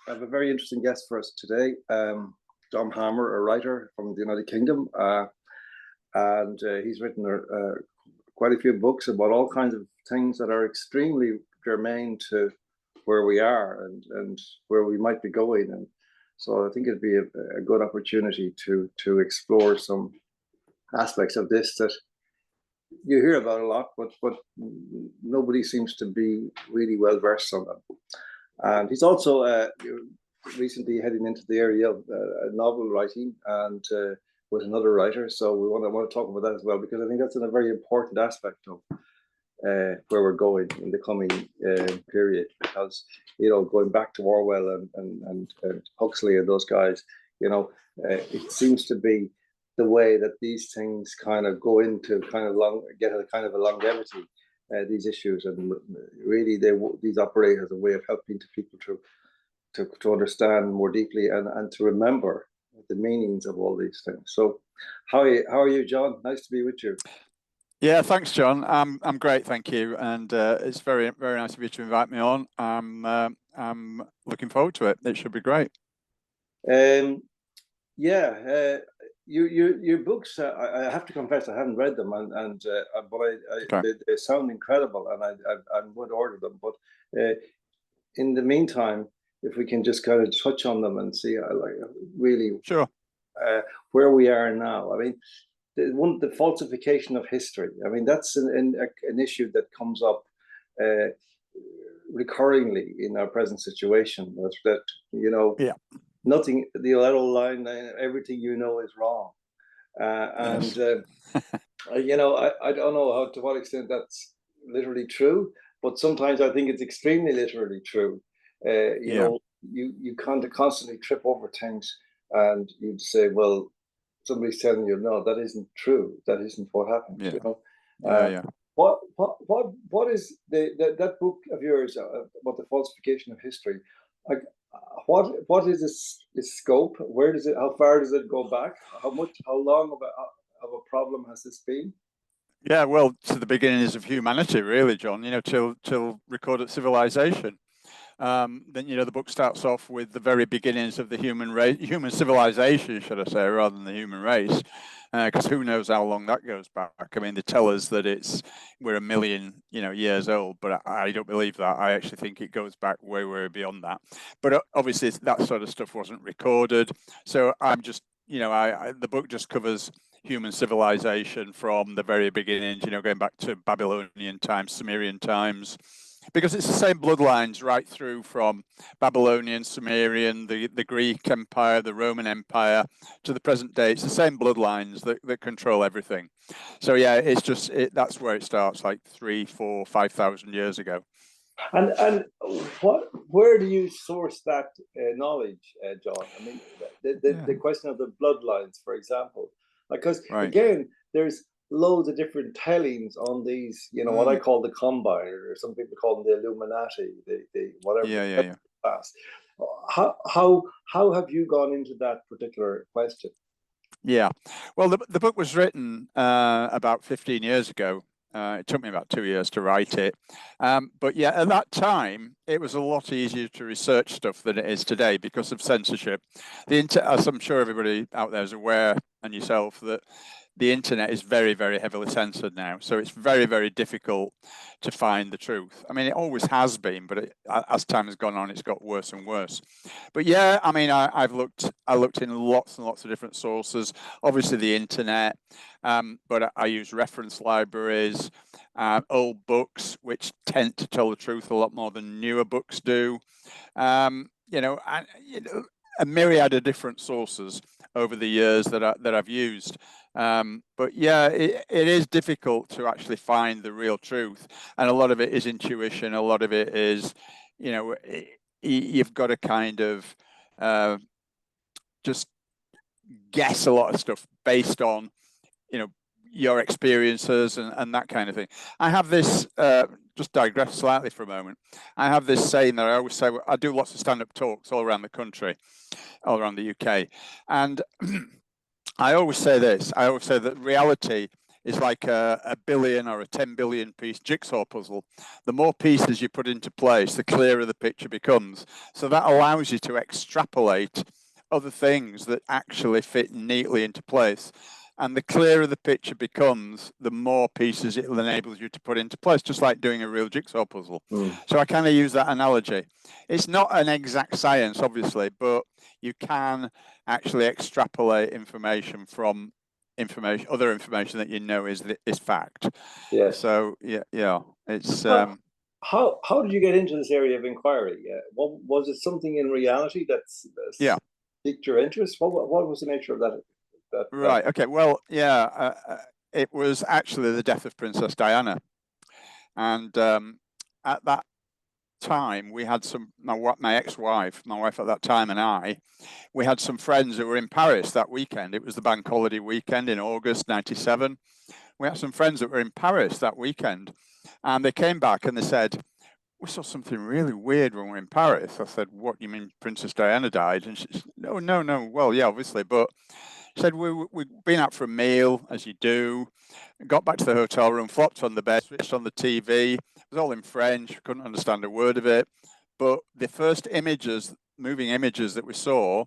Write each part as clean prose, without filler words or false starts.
I have a very interesting guest for us today, John Hammer, a writer from the United Kingdom, and he's written quite a few books about all kinds of things that are extremely germane to where we are and where we might be going. And so I think it'd be a good opportunity to explore some aspects of this that you hear about a lot, but nobody seems to be really well versed on them. And he's also recently heading into the area of novel writing and with another writer. So we want to talk about that as well, because I think that's a very important aspect of where we're going in the coming period. Because, you know, going back to Orwell and Huxley and those guys, you know, it seems to be the way that these things kind of go into get a kind of a longevity. These issues, and really these operate as a way of helping people to understand more deeply and to remember the meanings of all these things. So how are you, John? Nice to be with you. Yeah, thanks, John. I'm great, thank you, and it's very nice of you to invite me on. I'm looking forward to it. It should be great. Your books, I have to confess, I haven't read them, but they sound incredible, and I'm going to order them. But in the meantime, if we can just kind of touch on them and see, really, sure, where we are now. I mean, the falsification of history. I mean, that's an issue that comes up recurringly in our present situation. That you know. Yeah. Nothing, the old line, everything you know is wrong. Yes. You know, I don't know to what extent that's literally true, but sometimes I think it's extremely literally true. You know, you can't constantly trip over things and you'd say, well, somebody's telling you, no, that isn't true. That isn't what happened, you know? What is that book of yours about the falsification of history? Like, what is its scope? Where does it? How far does it go back? How long of a problem has this been? Yeah, well, to the beginnings of humanity, really, John. You know, till recorded civilization. Then, you know, the book starts off with the very beginnings of the human civilization, should I say, rather than the human race, because who knows how long that goes back. I mean, they tell us that we're 1 million, you know, years old, but I don't believe that. I actually think it goes back way beyond that. But obviously, that sort of stuff wasn't recorded. So I'm just, you know, the book just covers human civilization from the very beginnings, you know, going back to Babylonian times, Sumerian times, because it's the same bloodlines right through from Babylonian, Sumerian, the Greek Empire, the Roman Empire, to the present day. It's the same bloodlines that control everything. So yeah, it's just that's where it starts, like 3,000, 4,000, 5,000 years ago. And where do you source that knowledge, John? I mean, the question of the bloodlines, for example, because again, there's loads of different tellings on these, you know, what I call the Combine, or some people call them the Illuminati, the whatever. How have you gone into that particular question? Yeah, well, the book was written about 15 years ago. It took me about 2 years to write it. But yeah, at that time, it was a lot easier to research stuff than it is today because of censorship. As I'm sure everybody out there is aware, and yourself, that the internet is very heavily censored now. So it's very difficult to find the truth. I mean, it always has been, but as time has gone on, it's got worse and worse. But yeah, I mean, I looked in lots and lots of different sources, obviously the internet, but I use reference libraries, old books, which tend to tell the truth a lot more than newer books do. You know, a myriad of different sources over the years that I've used. But yeah, it is difficult to actually find the real truth. And a lot of it is intuition. A lot of it is, you know, you've got to kind of just guess a lot of stuff based on, you know, your experiences and that kind of thing. I have this, just digress slightly for a moment. I have this saying that I always say, I do lots of stand-up talks all around the country, all around the UK. And I always say this, I always say that reality is like a billion or a 10 billion piece jigsaw puzzle. The more pieces you put into place, the clearer the picture becomes. So that allows you to extrapolate other things that actually fit neatly into place. And the clearer the picture becomes, the more pieces it enables you to put into place, just like doing a real jigsaw puzzle. So I kind of use that analogy. It's not an exact science, obviously, but you can actually extrapolate information from other information that you know is fact. Yes. So yeah, it's how did you get into this area of inquiry? What was it, something in reality that's piqued your interest? What was the nature of that? Right. Okay. Well, yeah, it was actually the death of Princess Diana, and at that time we had my ex-wife, my wife at that time, and we had some friends who were in Paris that weekend. It was the bank holiday weekend in August '97. We had some friends that were in Paris that weekend, and they came back and they said, "We saw something really weird when we were in Paris." I said, "What, you mean Princess Diana died?" And she said, No. Well, yeah, obviously, but she said, we'd been out for a meal, as you do, got back to the hotel room, flopped on the bed, switched on the TV. It was all in French, couldn't understand a word of it. But the first moving images that we saw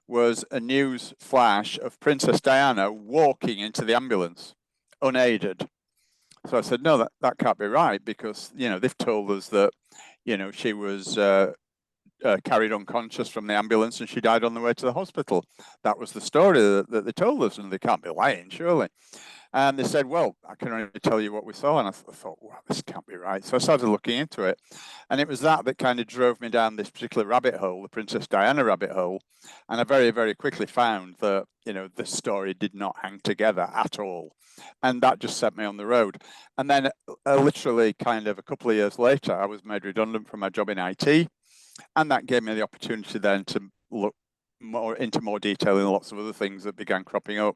was a news flash of Princess Diana walking into the ambulance, unaided. So I said, no, that can't be right, because, they've told us that, she was carried unconscious from the ambulance and she died on the way to the hospital. That was the story that they told us, and they can't be lying, surely. And they said, well, I can only tell you what we saw. And I thought, wow, this can't be right. So I started looking into it. And it was that kind of drove me down this particular rabbit hole, the Princess Diana rabbit hole. And I very, very quickly found that, the story did not hang together at all. And that just set me on the road. And then literally kind of a couple of years later, I was made redundant from my job in IT. And that gave me the opportunity then to look into more detail in lots of other things that began cropping up.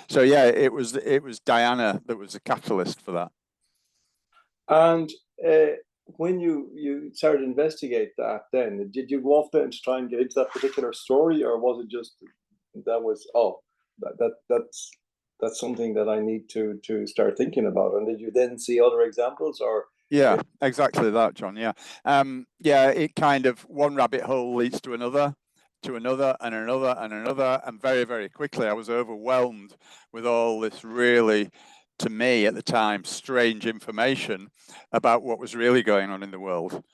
So yeah, it was Diana that was the catalyst for that. And when you started to investigate that, then did you go off there to try and get into that particular story, or was it just that's something that I need to start thinking about? And did you then see other examples, or? Yeah, exactly that, John. Yeah. It kind of, one rabbit hole leads to another and another and another. And very, very quickly, I was overwhelmed with all this really, to me at the time, strange information about what was really going on in the world.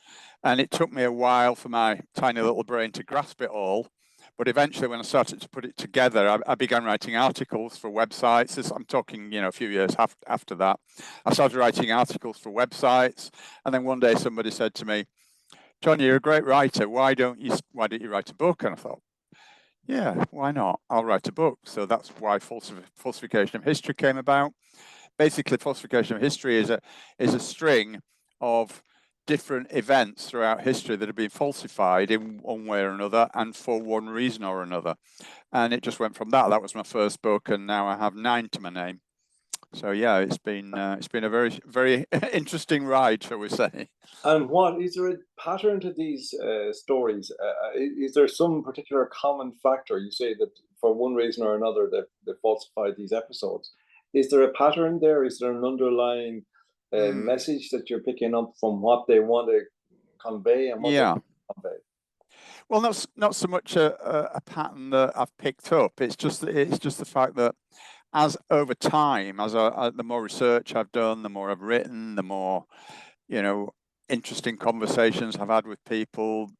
And it took me a while for my tiny little brain to grasp it all. But eventually, when I started to put it together, I began writing articles for websites. I'm talking, a few years after that. I started writing articles for websites. And then one day somebody said to me, "John, you're a great writer. Why don't you write a book?" And I thought, yeah, why not? I'll write a book. So that's why Falsification of History came about. Basically, Falsification of History is a string of different events throughout history that have been falsified in one way or another, and for one reason or another. And it just went from that. That was my first book, and now I have 9 to my name. So yeah, it's been a very, very interesting ride, shall we say. And what is there a pattern to these stories? Is there some particular common factor? You say that for one reason or another they falsified these episodes. Is there a pattern there? Is there an underlying message that you're picking up from what they want to convey and what they want to convey? Well, not so much a pattern that I've picked up. It's just the fact that as over time, as the more research I've done, the more I've written, the more interesting conversations I've had with people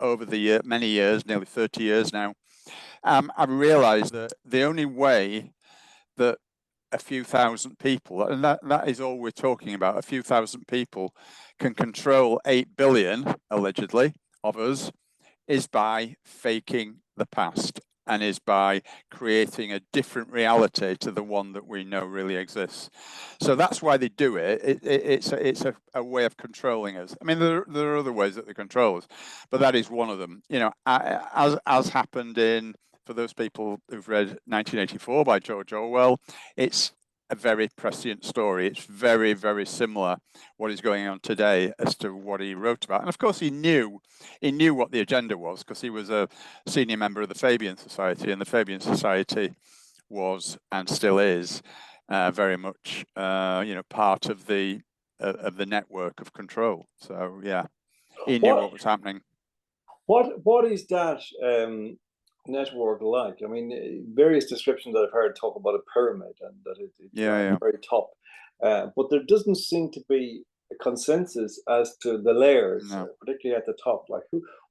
over the many years, nearly 30 years now, I've realized that the only way that a few thousand people, and that is all we're talking about, a few thousand people can control 8 billion, allegedly, of us, is by faking the past, and is by creating a different reality to the one that we know really exists. So that's why they do it. It's a way of controlling us. I mean, there are other ways that they control us, but that is one of them. As happened for those people who've read 1984 by George Orwell, it's a very prescient story. It's very, very similar what is going on today as to what he wrote about. And of course, he knew what the agenda was, because he was a senior member of the Fabian Society, and the Fabian Society was, and still is, very much, part of the network of control. So yeah, he knew what was happening. What is that network like? I mean, various descriptions that I've heard talk about a pyramid and that it's very top, but there doesn't seem to be a consensus as to the layers, particularly at the top. Like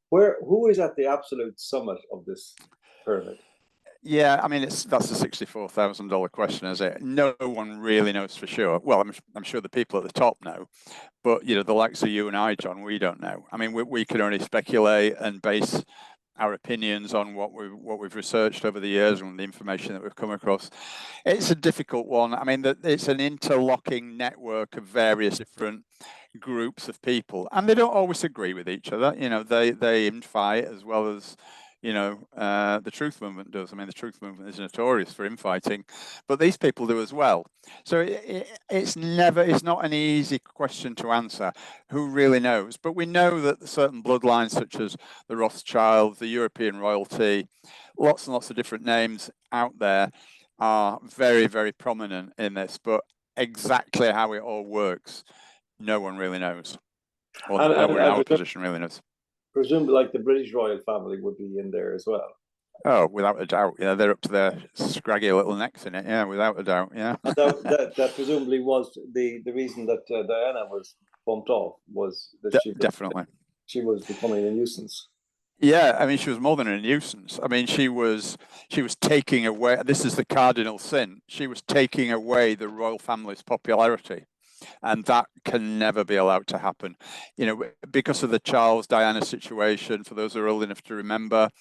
who is at the absolute summit of this pyramid? Yeah, I mean, that's a $64,000 question, is it? No one really knows for sure. Well, I'm sure the people at the top know, but the likes of you and I, John, we don't know. I mean, we can only speculate and base our opinions on what we've researched over the years and the information that we've come across. It's a difficult one. I mean, it's an interlocking network of various different groups of people, and they don't always agree with each other. They infight as well as the truth movement does. I mean, the truth movement is notorious for infighting, but these people do as well. So it's not an easy question to answer. Who really knows? But we know that certain bloodlines, such as the Rothschilds, the European royalty, lots and lots of different names out there, are very, very prominent in this. But exactly how it all works, no one really knows. Or no one in our position really knows. Presumably, like the British royal family would be in there as well. Oh, without a doubt. Yeah, they're up to their scraggy little necks in it. Yeah, without a doubt. Yeah. that presumably was the reason that Diana was bumped off, was that she was becoming a nuisance. Yeah, I mean, she was more than a nuisance. I mean, she was taking away. This is the cardinal sin. She was taking away the royal family's popularity. And that can never be allowed to happen, because of the Charles Diana situation. For those who are old enough to remember,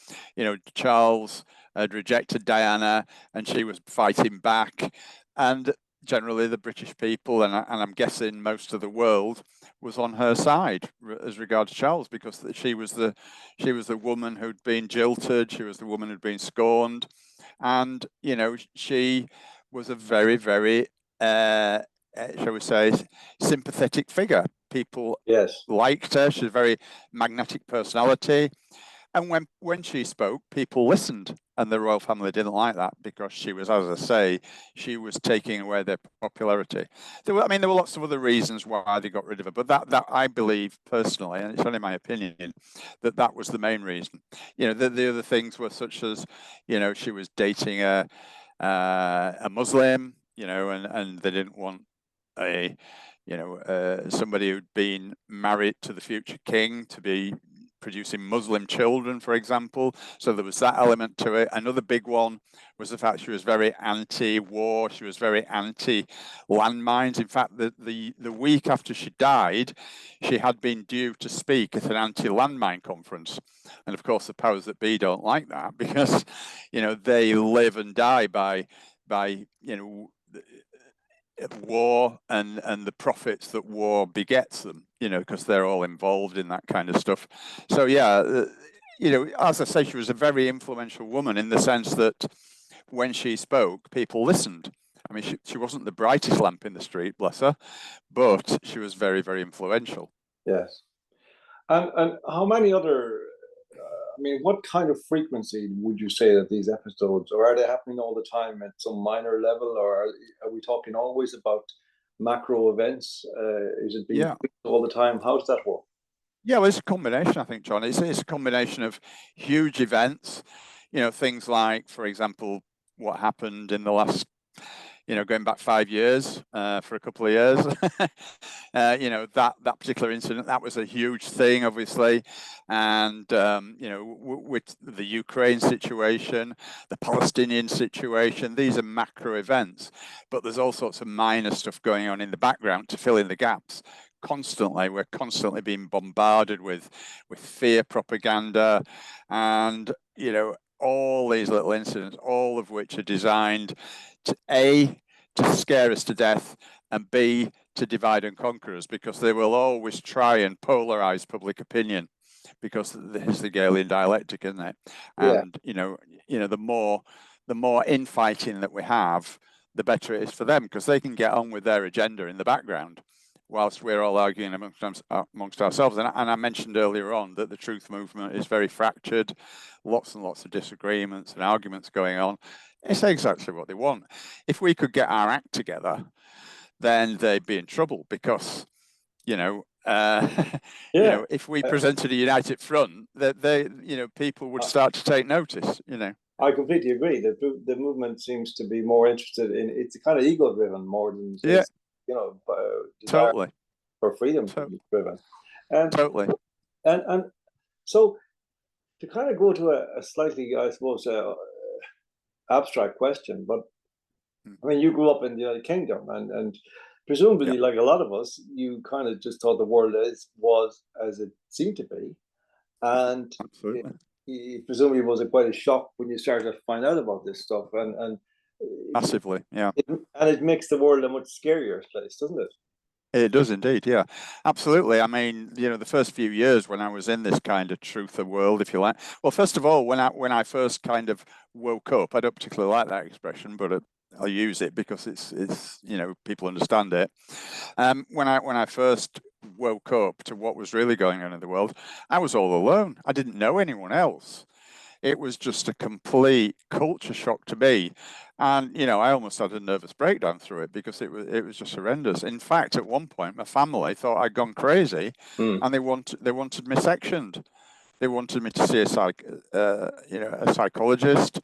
Charles had rejected Diana and she was fighting back. And generally the British people, and I'm guessing most of the world, was on her side as regards Charles, because she was the woman who'd been jilted. She was the woman who'd been scorned. And, she was a very, very shall we say, sympathetic figure. People liked her. She's a very magnetic personality. And when she spoke, people listened. And the royal family didn't like that because she was, as I say, she was taking away their popularity. There were lots of other reasons why they got rid of her. But that I believe personally, and it's only my opinion, that was the main reason. The other things were such as, she was dating a Muslim, and they didn't want somebody who'd been married to the future king to be producing Muslim children, for example. So there was that element to it. Another big one was the fact she was very anti-war. She was very anti-landmines. In fact, the week after she died, she had been due to speak at an anti-landmine conference. And of course, the powers that be don't like that because, they live and die by war and the profits that war begets them, because they're all involved in that kind of stuff. So yeah, as I say, she was a very influential woman in the sense that when she spoke, people listened. I mean, she wasn't the brightest lamp in the street, bless her, but she was very, very influential. Yes. And how many other, what kind of frequency would you say that these episodes, or are they happening all the time at some minor level, or are we talking always about macro events? Is it being all the time? How does that work? Yeah, well, it's a combination, I think, John. It's a combination of huge events, things like, for example, what happened in the last, going back 5 years, for a couple of years, that particular incident, that was a huge thing, obviously. And, with the Ukraine situation, the Palestinian situation, these are macro events, but there's all sorts of minor stuff going on in the background to fill in the gaps. We're constantly being bombarded with fear propaganda and, all these little incidents, all of which are designed to A, to scare us to death, and B, to divide and conquer us, because they will always try and polarize public opinion, because it's the Hegelian dialectic, isn't it? And the more infighting that we have, the better it is for them, because they can get on with their agenda in the background whilst we're all arguing amongst ourselves. And I mentioned earlier on that the truth movement is very fractured, lots and lots of disagreements and arguments going on. It's exactly what they want. If we could get our act together, then they'd be in trouble because, you know, Yeah, if we presented a united front, that people would start to take notice. I completely agree. The movement seems to be more interested in, it's kind of ego driven more than Yeah, desire totally, for freedom driven. And totally. and so to kind of go to a slightly, I suppose, abstract question, but I mean, you grew up in the United Kingdom, and presumably, Yeah. like a lot of us, you kind of just thought the world was as it seemed to be, and Absolutely. it presumably was quite a shock when you started to find out about this stuff, and Massively, yeah. and it makes the world a much scarier place, doesn't it? It does indeed, yeah, absolutely. I mean, the first few years when I was in this kind of truther world, if you like. Well, first of all, when I first kind of woke up, I don't particularly like that expression, but I'll use it because it's people understand it. When I first woke up to what was really going on in the world, I was all alone. I didn't know anyone else. It was just a complete culture shock to me. And, I almost had a nervous breakdown through it because it was just horrendous. In fact, at one point, my family thought I'd gone crazy and they wanted me sectioned. They wanted me to see a psychologist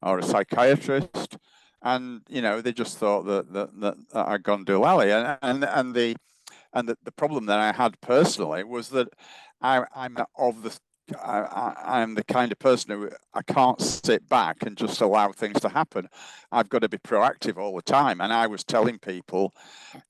or a psychiatrist. And, they just thought that I'd gone doolally. And the problem that I had personally was that I'm the kind of person who I can't sit back and just allow things to happen. I've got to be proactive all the time. And I was telling people,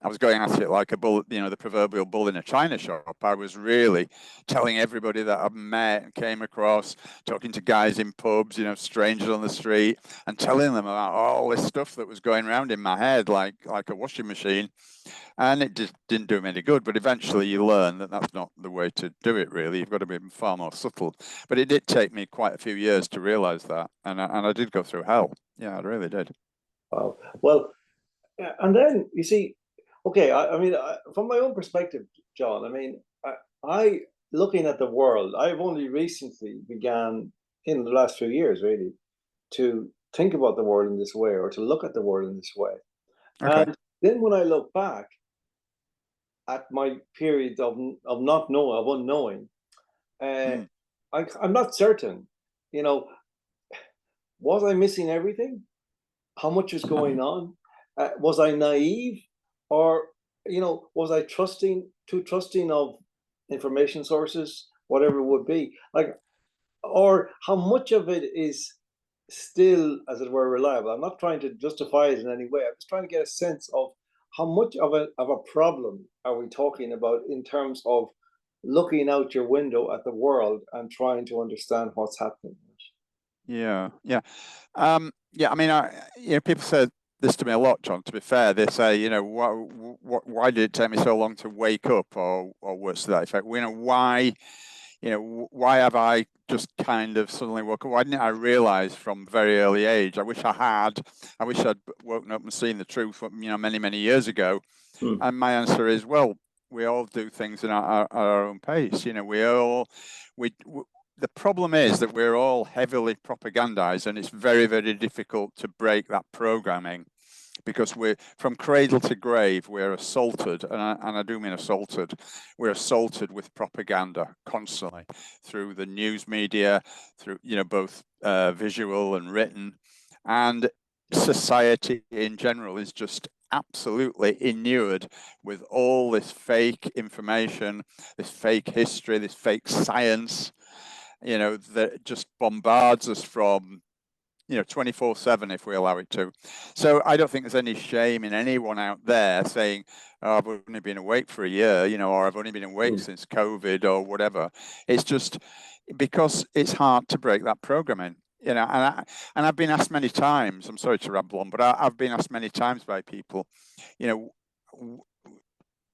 I was going at it like a bull, the proverbial bull in a china shop. I was really telling everybody that I've met and came across, talking to guys in pubs, strangers on the street, and telling them about all this stuff that was going around in my head like a washing machine. And it just didn't do me any good. But eventually you learn that that's not the way to do it, really. You've got to be far more subtle. But it did take me quite a few years to realize that. And I did go through hell. Yeah, I really did. Wow. Well, and then you see, okay, I mean, from my own perspective, John, I mean, I looking at the world, I've only recently began in the last few years, really, to think about the world in this way or to look at the world in this way. Okay. And then when I look back at my period of not knowing, of unknowing, I'm not certain, you know, was I missing everything? How much was going on? Was I naive, or was I too trusting of information sources, whatever it would be, like, or how much of it is still, as it were, reliable? I'm not trying to justify it in any way. I'm just trying to get a sense of how much of a problem are we talking about in terms of looking out your window at the world and trying to understand what's happening. Yeah. I mean, people said this to me a lot, John. To be fair, they say, why did it take me so long to wake up, or worse to that effect? Why have I just kind of suddenly woke up? Why didn't I realize from a very early age? I wish I had. I wish I'd woken up and seen the truth, many, many years ago. And my answer is, well, we all do things in our own pace. The problem is that we're all heavily propagandized, and it's very, very difficult to break that programming, because we're from cradle to grave, we're assaulted, and I do mean assaulted. We're assaulted with propaganda constantly through the news media, through both visual and written, and society in general is just absolutely inured with all this fake information, this fake history, this fake science, that just bombards us from 24/7 if we allow it to. So I don't think there's any shame in anyone out there saying, oh, I've only been awake for a year, or I've only been awake since COVID or whatever. It's just because it's hard to break that programming. And I've been asked many times, I'm sorry to ramble on, but I've been asked many times by people,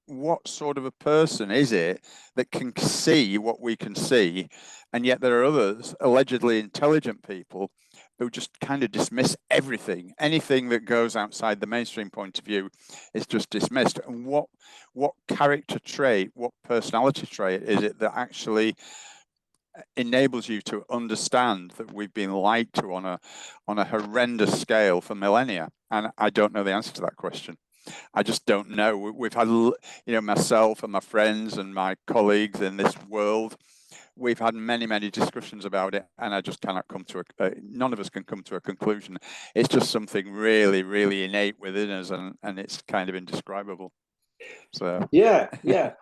what sort of a person is it that can see what we can see? And yet there are others, allegedly intelligent people, who just kind of dismiss everything. Anything that goes outside the mainstream point of view is just dismissed. And what character trait, what personality trait is it that actually enables you to understand that we've been lied to on a horrendous scale for millennia? And I don't know the answer to that question. I just don't know. We've had, myself and my friends and my colleagues in this world, we've had many discussions about it, and I just cannot come to none of us can come to a conclusion. It's just something really innate within us, and it's kind of indescribable. So yeah.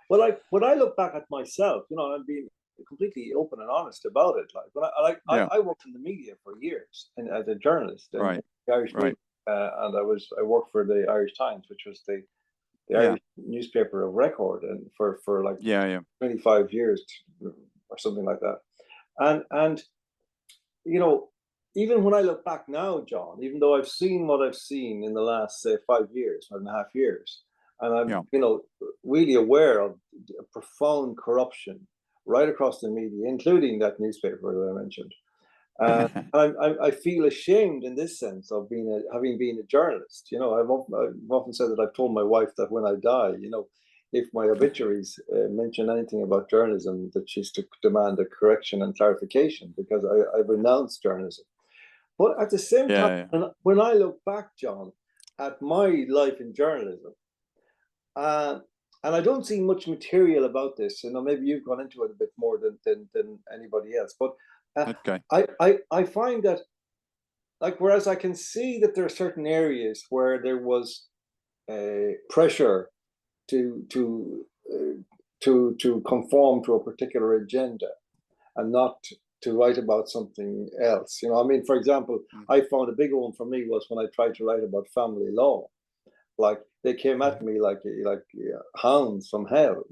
Well, when I look back at myself, I'm being completely open and honest about it. Like when I worked in the media for years and as a journalist in the Irish media, and I worked for the Irish Times, which was the Irish newspaper of record, and for like 25 years or something like that. And even when I look back now, John, even though I've seen what I've seen in the last, say, 5 years, 5.5 years, and I'm really aware of profound corruption right across the media, including that newspaper that I mentioned. I feel ashamed in this sense of having been a journalist. I've often said that I've told my wife that when I die, if my obituaries mention anything about journalism, that she's to demand a correction and clarification, because I've renounced journalism. But at the same time, when I look back, John, at my life in journalism, and I don't see much material about this, maybe you've gone into it a bit more than anybody else, but I find that, like, whereas I can see that there are certain areas where there was pressure to conform to a particular agenda and not to write about something else. For example, I found a big one for me was when I tried to write about family law. Like, they came at me like hounds from hell,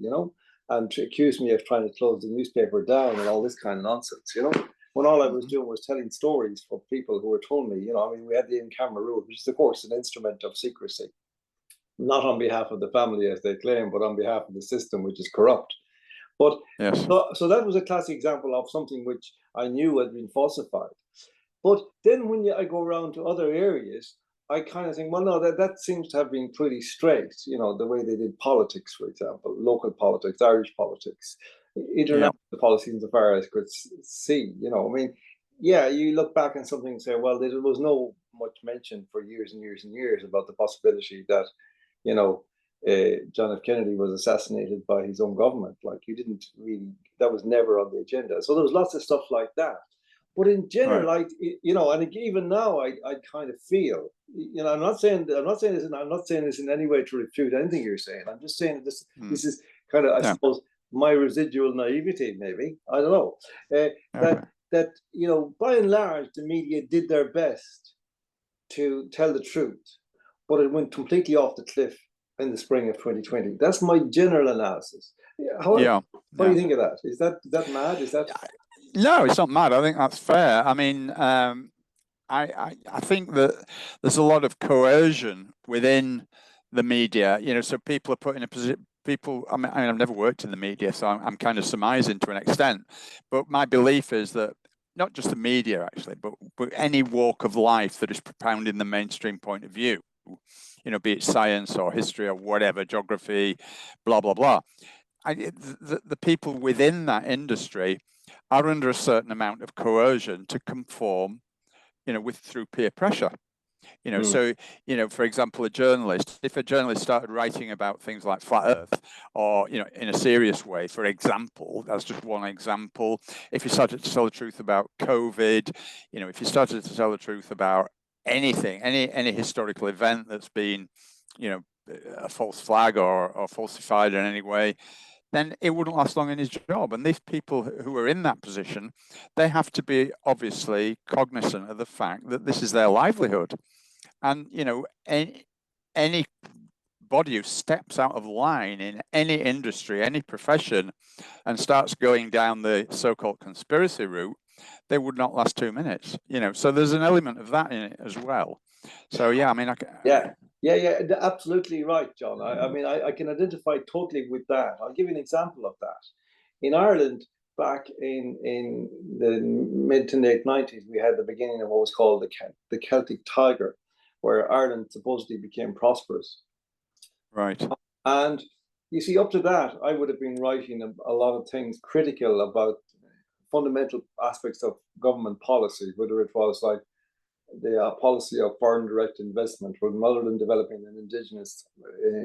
and accused me of trying to close the newspaper down and all this kind of nonsense, when all I was doing was telling stories for people who were told me, we had the in-camera rule, which is, of course, an instrument of secrecy, not on behalf of the family, as they claim, but on behalf of the system, which is corrupt. But so that was a classic example of something which I knew had been falsified. But then when I go around to other areas, I kind of think, well, no, that seems to have been pretty straight, the way they did politics, for example, local politics, Irish politics, international policy, insofar as I could see, you look back on something and say, well, there was no much mention for years and years and years about the possibility that, John F. Kennedy was assassinated by his own government. Like, that was never on the agenda. So there was lots of stuff like that. But in general, and even now, I kind of feel, I'm not saying this in any way to refute anything you're saying. I'm just saying this is kind of, I suppose, my residual naivety, maybe. I don't know. That by and large, the media did their best to tell the truth, but it went completely off the cliff in the spring of 2020. That's my general analysis. What do you think of that? Is that mad? Is that? No, it's not mad. I think that's fair. I mean, I think that there's a lot of coercion within the media. So people are put in a position. I mean, I've never worked in the media, so I'm kind of surmising to an extent. But my belief is that not just the media, actually, but any walk of life that is propounding the mainstream point of view, be it science or history or whatever, geography, blah blah blah. The people within that industry are under a certain amount of coercion to conform, through peer pressure. So, for example, if a journalist started writing about things like flat Earth, or, in a serious way, for example, that's just one example. If you started to tell the truth about COVID, if you started to tell the truth about anything, any historical event that's been, a false flag or falsified in any way, then it wouldn't last long in his job. And these people who are in that position, they have to be obviously cognizant of the fact that this is their livelihood. And, any body who steps out of line in any industry, any profession, and starts going down the so-called conspiracy route, they would not last 2 minutes. So there's an element of that in it as well. So, yeah, I mean, Yeah, absolutely right, John. I can identify totally with that. I'll give you an example of that. In Ireland, back in the mid to late 90s, we had the beginning of what was called the Celtic Tiger, where Ireland supposedly became prosperous. Right. And you see, up to that, I would have been writing a lot of things critical about fundamental aspects of government policy, whether it was like the policy of foreign direct investment, where rather than developing an indigenous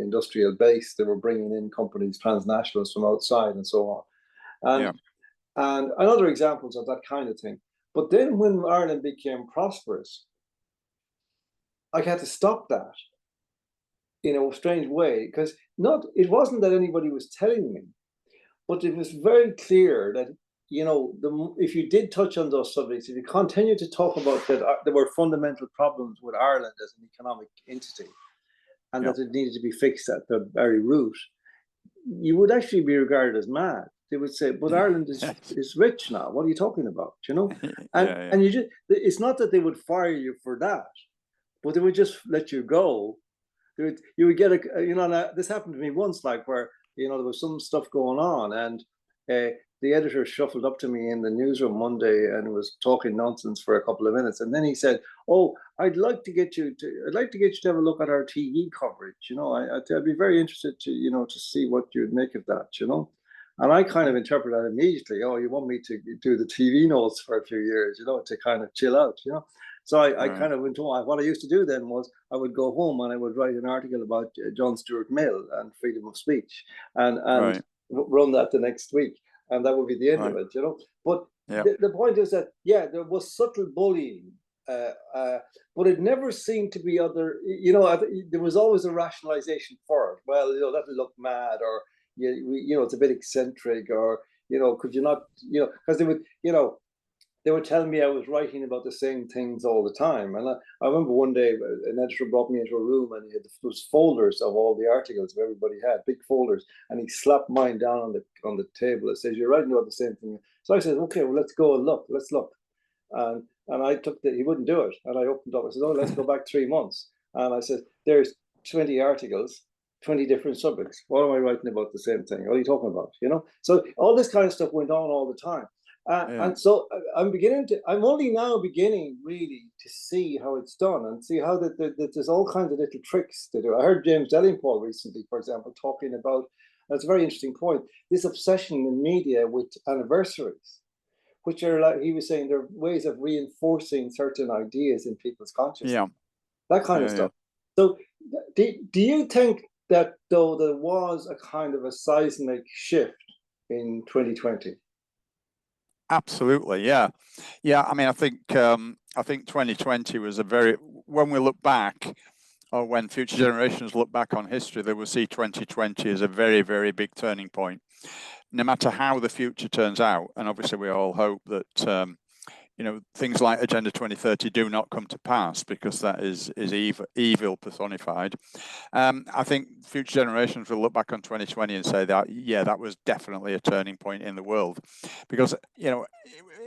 industrial base, they were bringing in companies, transnationals from outside and so on. And other examples of that kind of thing. But then when Ireland became prosperous, I had to stop that in a strange way, because it wasn't that anybody was telling me, but it was very clear that, you know, if you did touch on those subjects, if you continue to talk about that there were fundamental problems with Ireland as an economic entity, and that it needed to be fixed at the very root, you would actually be regarded as mad. They would say, but Ireland is rich now. What are you talking about? You know? And you just, it's not that they would fire you for that, but they would just let you go. You would get you know, this happened to me once, like where, you know, there was some stuff going on, and the editor shuffled up to me in the newsroom one day and was talking nonsense for a couple of minutes, and then he said, "Oh, I'd like to get you to have a look at our TV coverage. You know, I'd be very interested to, you know, to see what you'd make of that. You know." And I kind of interpret that immediately. Oh, you want me to do the TV notes for a few years, you know, to kind of chill out, you know. So I kind of went on. What I used to do then was I would go home and I would write an article about John Stuart Mill and freedom of speech, and run that the next week, and that would be the end of it, you know. But the point is that there was subtle bullying, but it never seemed to be other. You know, there was always a rationalization for it. Well, you know, that'll look mad, or you know, it's a bit eccentric, or, you know, could you not, you know, because they would, you know, they were telling me I was writing about the same things all the time. And I remember one day an editor brought me into a room, and he had those folders of all the articles that everybody had, big folders, and he slapped mine down on the table. It says, "You're writing about the same thing." So I said, "Okay, well, let's go and look. Let's look." And I took he wouldn't do it. And I opened up. I said, "Oh, let's go back 3 months." And I said, "There's 20 articles, 20 different subjects. What am I writing about the same thing? What are you talking about?" You know? So all this kind of stuff went on all the time. And so I'm only now beginning really to see how it's done, and see how that there's all kinds of little tricks to do. I heard James Delingpole recently, for example, talking about, that's a very interesting point, this obsession in media with anniversaries, which are, like he was saying, they're ways of reinforcing certain ideas in people's consciousness. That kind of stuff. So do you think that, though, there was a kind of a seismic shift in 2020? Absolutely, yeah. I mean, I think 2020 was when we look back, or when future generations look back on history, they will see 2020 as a very, very big turning point. No matter how the future turns out, and obviously we all hope that you know, things like Agenda 2030 do not come to pass, because that is evil personified. I think future generations will look back on 2020 and say that, that was definitely a turning point in the world. Because, you know,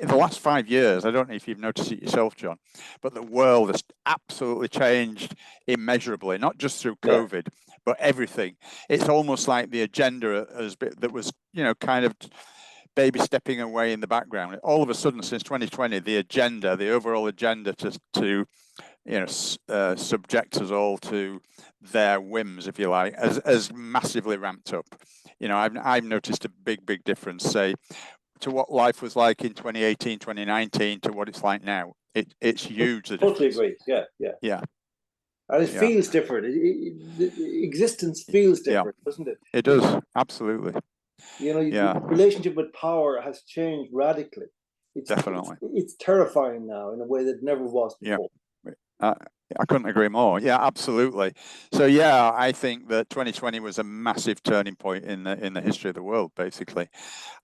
in the last 5 years, I don't know if you've noticed it yourself, John, but the world has absolutely changed immeasurably, not just through COVID, but everything. It's almost like the agenda that was, you know, kind of baby stepping away in the background. All of a sudden, since 2020, the overall agenda to you know, subject us all to their whims, if you like, has massively ramped up. You know, I've noticed a big difference, say, to what life was like in 2018, 2019 to what it's like now. It's huge. Totally agree. Yeah. And it feels different. Existence feels different, doesn't it? It does, absolutely. You know, your relationship with power has changed radically. Definitely. It's terrifying now in a way that never was before. I couldn't agree more. Yeah, absolutely. So yeah, I think that 2020 was a massive turning point in the history of the world. Basically,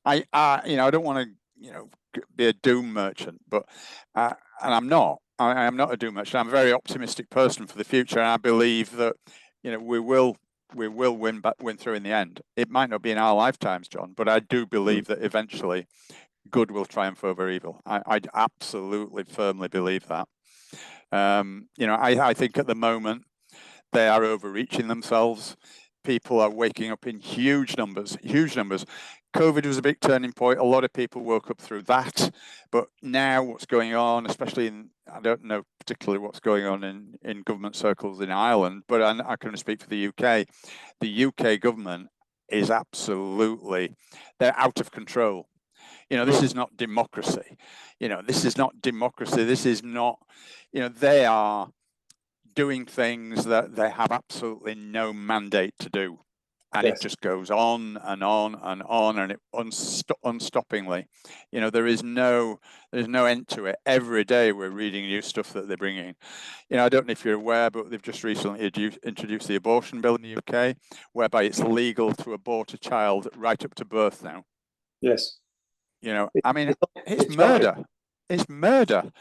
you know, I don't want to, you know, be a doom merchant, but and I'm not. I am not a doom merchant. I'm a very optimistic person for the future, and I believe that, you know, we will win through in the end. It might not be in our lifetimes, John, but I do believe that eventually good will triumph over evil. I absolutely firmly believe that. You know, I think at the moment they are overreaching themselves. People are waking up in huge numbers. COVID was a big turning point. A lot of people woke up through that. But now what's going on, especially I don't know particularly what's going on in government circles in Ireland, but I can speak for the UK. The UK government is absolutely, they're out of control. You know, this is not democracy. You know, this is not democracy. This is not, you know, they are doing things that they have absolutely no mandate to do. And Yes. it just goes on and on and on, and it unstoppingly. You know, there's no end to it. Every day we're reading new stuff that they're bringing. You know, I don't know if you're aware, but they've just recently introduced the abortion bill in the UK, whereby it's legal to abort a child right up to birth now. Yes. You know, I mean, it's it's murder. It's murder.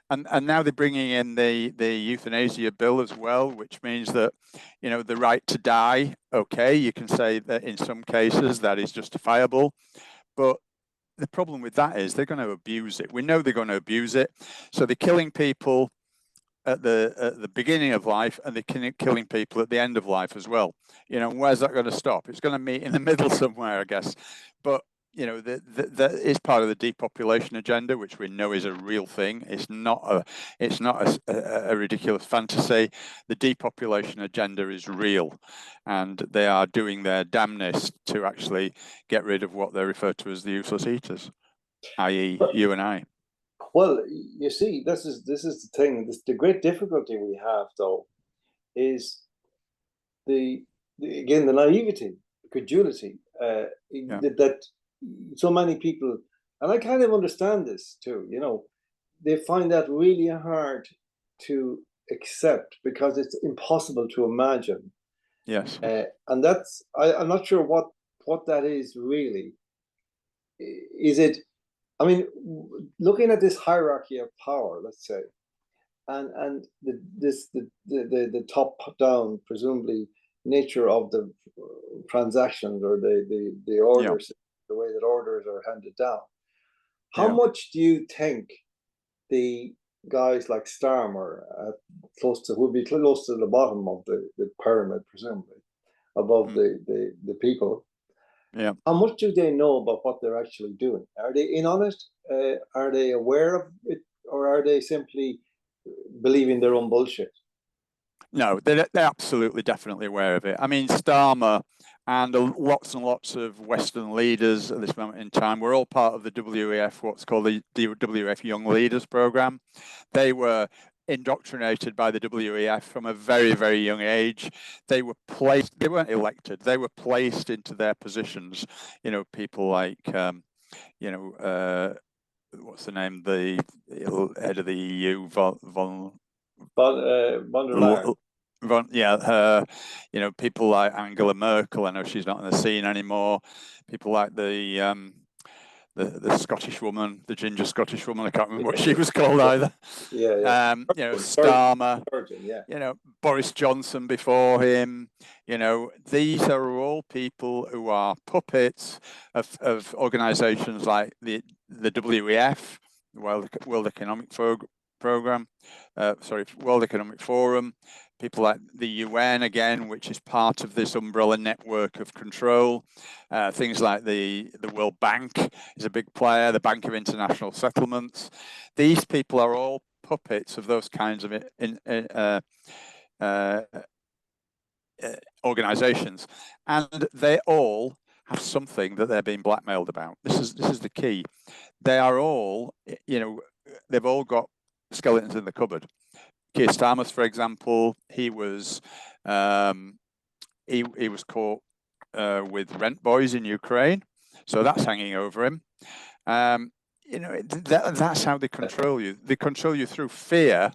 And now they're bringing in the euthanasia bill as well, which means that, you know, the right to die, okay, you can say that in some cases that is justifiable, but the problem with that is they're going to abuse it. We know they're going to abuse it. So they're killing people at the beginning of life, and they're killing people at the end of life as well. You know, where's that going to stop? It's going to meet in the middle somewhere, I guess. But you know, that is part of the depopulation agenda, which we know is a real thing. It's not a ridiculous fantasy. The depopulation agenda is real, and they are doing their damnedest to actually get rid of what they refer to as the useless eaters, i.e., you and I. Well, you see, this is the thing. The great difficulty we have, though, is again the naivety, credulity, that so many people, and I kind of understand this too. You know, they find that really hard to accept because it's impossible to imagine. Yes, and that's I'm not sure what that is really. Is it? I mean, looking at this hierarchy of power, let's say, and the top down, presumably, nature of the transactions or the orders, the way that orders are handed down. How much do you think the guys like Starmer, would be close to the bottom of the pyramid, presumably, above the people? Yeah. How much do they know about what they're actually doing? Are they in on it? Are they aware of it, or are they simply believing their own bullshit? No, they're absolutely, definitely aware of it. I mean, Starmer and lots of Western leaders at this moment in time were all part of the WEF, what's called the WEF Young Leaders Program. They were indoctrinated by the WEF from a very, very young age. They were placed, they weren't elected, they were placed into their positions. You know, people like, you know, what's the name, the head of the EU, von der Leyen. Yeah, you know, people like Angela Merkel. I know she's not on the scene anymore. People like the Scottish woman, the ginger Scottish woman. I can't remember what she was called either. You know, Starmer. Yeah. You know, Boris Johnson before him. You know, these are all people who are puppets of organisations like the WEF, the World Economic Program. World Economic Forum. People like the UN, again, which is part of this umbrella network of control. Things like the World Bank is a big player, the Bank of International Settlements. These people are all puppets of those kinds of organizations, and they all have something that they're being blackmailed about. This is the key. They are all, you know, they've all got skeletons in the cupboard. Keir Starmer, for example, he was he was caught with rent boys in Ukraine, so that's hanging over him. You know, that's how they control you. They control you through fear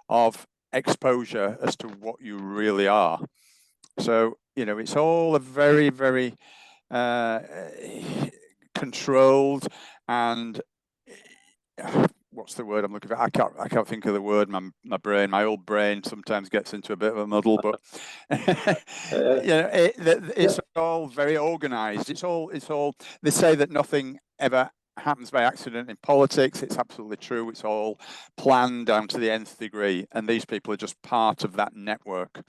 of exposure as to what you really are. So, you know, it's all a very, very controlled and what's the word I'm looking for? I can't think of the word. My brain, my old brain, sometimes gets into a bit of a muddle. But you know, it's all very organised. It's all. They say that nothing ever happens by accident in politics. It's absolutely true. It's all planned down to the nth degree, and these people are just part of that network.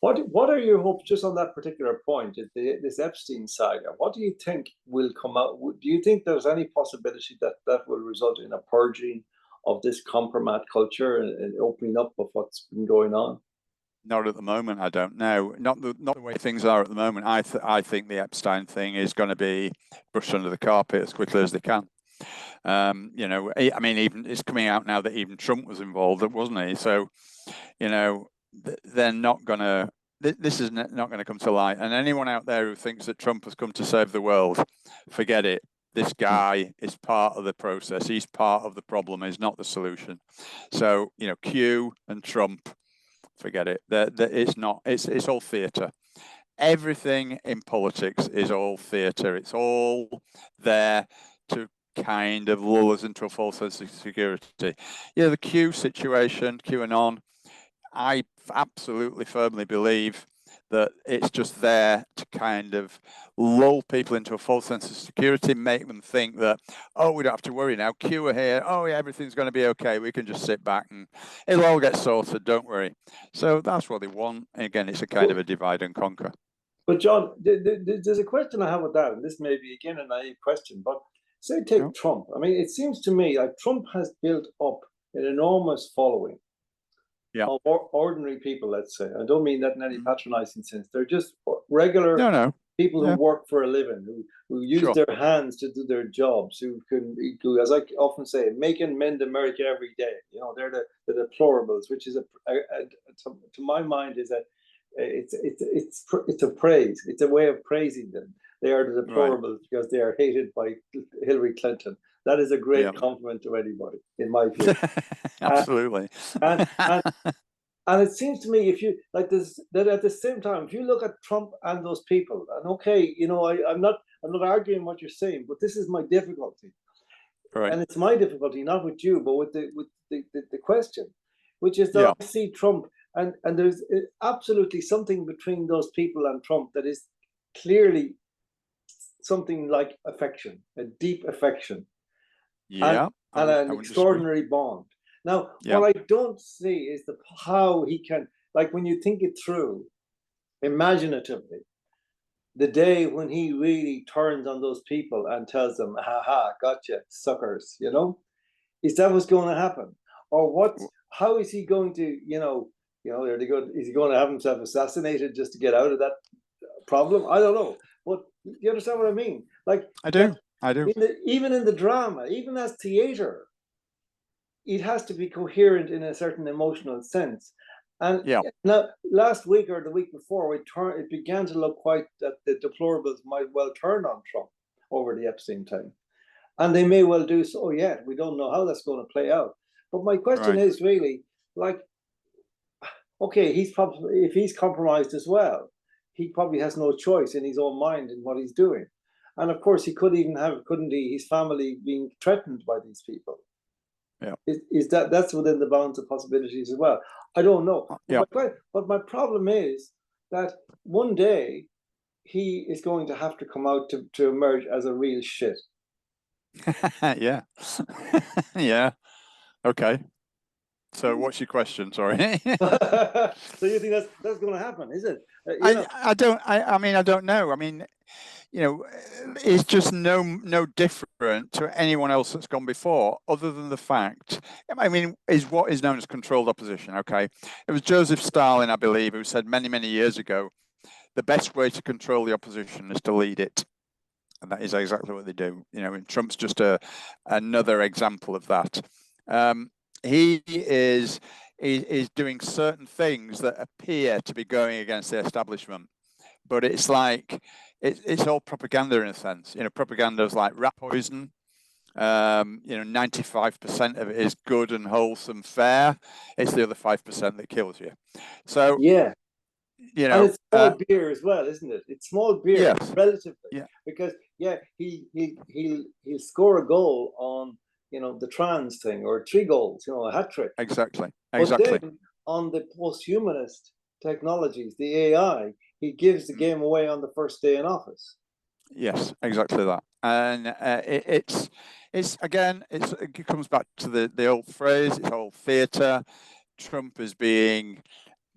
What are your hopes just on that particular point, this Epstein saga? What do you think will come out? Do you think there's any possibility that will result in a purging of this compromat culture and opening up of what's been going on? Not at the moment. I don't know. Not the way things are at the moment. I think the Epstein thing is going to be brushed under the carpet as quickly as they can. You know, I mean, even it's coming out now that even Trump was involved, wasn't he? So, you know, they're not going to. This is not going to come to light. And anyone out there who thinks that Trump has come to save the world, forget it. This guy is part of the process. He's part of the problem. He's not the solution. So, you know, Q and Trump, forget it. It's not. It's all theatre. Everything in politics is all theatre. It's all there to kind of lull us into a false sense of security. Yeah, the Q situation, QAnon, I absolutely firmly believe that it's just there to kind of lull people into a false sense of security, make them think that, oh, we don't have to worry now. Q are here. Oh, yeah, everything's going to be okay. We can just sit back and it'll all get sorted. Don't worry. So that's what they want. Again, it's a kind of a divide and conquer. But John, there's a question I have with that, and this may be again a naive question, but say take Trump. I mean, it seems to me like Trump has built up an enormous following of ordinary people, let's say. I don't mean that in any patronizing sense. They're just regular people who work for a living, who use their hands to do their jobs, who can do, as I often say, make and mend America every day. You know, they're the deplorables, which is to my mind is that it's a praise. It's a way of praising them. They are the deplorables because they are hated by Hillary Clinton. That is a great compliment to anybody, in my view. Absolutely. And it seems to me, if you like this, that at the same time, if you look at Trump and those people, and okay, you know, I'm not arguing what you're saying, but this is my difficulty, and it's my difficulty, not with you, but with the question, which is that I see Trump, and there's absolutely something between those people and Trump that is clearly something like affection, a deep affection. And an extraordinary bond. Now, what I don't see is how he can, like when you think it through, imaginatively, the day when he really turns on those people and tells them, "Ha, gotcha, suckers," you know, is that what's going to happen? Or how is he going to, there they go, is he going to have himself assassinated just to get out of that problem? I don't know. But you understand what I mean? Like I do. Even in the drama, even as theater, it has to be coherent in a certain emotional sense. And now, last week or the week before, it began to look quite that the deplorables might well turn on Trump over the Epstein time. And they may well do so yet. We don't know how that's going to play out. But my question is really, like, okay, if he's compromised as well, he probably has no choice in his own mind in what he's doing. And of course, he could even have, couldn't he, his family being threatened by these people. Yeah. Is that's within the bounds of possibilities as well? I don't know. But my problem is that one day he is going to have to come out to emerge as a real shit. Yeah. Yeah. Okay. So what's your question? Sorry. So you think that's going to happen, is it? I don't know. I mean, you know, it's just no different to anyone else that's gone before, other than the fact, I mean, is what is known as controlled opposition. Okay. It was Joseph Stalin, I believe, who said many years ago, the best way to control the opposition is to lead it. And that is exactly what they do. You know, and Trump's just another example of that. He is doing certain things that appear to be going against the establishment, but it's like it's all propaganda in a sense. You know, propaganda is like rat poison. 95% of it is good and wholesome, fair. It's the other 5% that kills you. So yeah. You know, and it's small beer as well, isn't it? It's small beer, relatively, because he'll score a goal on the trans thing, or 3 goals, a hat trick. Exactly. But then on the post-humanist technologies, the AI, he gives the game away on the first day in office. Yes, exactly that, and it comes back to the old phrase. It's all theatre. Trump is being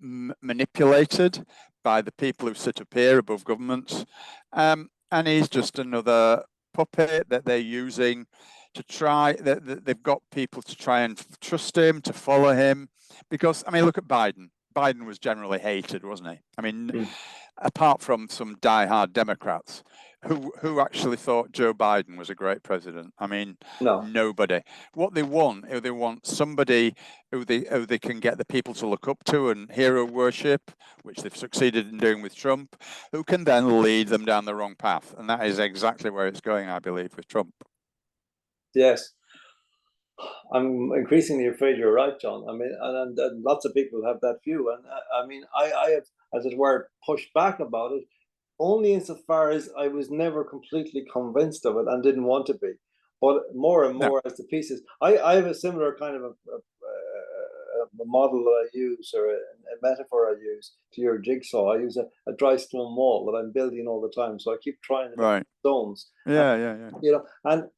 manipulated by the people who sit up here above governments, and he's just another puppet that they're using to try. They've got people to try and trust him, to follow him, because I mean, look at Biden. Biden was generally hated, wasn't he? I mean, Mm. apart from some die-hard Democrats, who actually thought Joe Biden was a great president? I mean, No. nobody. What they want somebody who they can get the people to look up to and hero worship, which they've succeeded in doing with Trump, who can then lead them down the wrong path. And that is exactly where it's going, I believe, with Trump. Yes. I'm increasingly afraid you're right, John. I mean, and lots of people have that view. And I mean, I have, as it were, pushed back about it only insofar as I was never completely convinced of it and didn't want to be. But more and more as the pieces, I have a similar kind of a model that I use, or a metaphor I use to your jigsaw. I use a dry stone wall that I'm building all the time. So I keep trying the stones. Yeah. You know,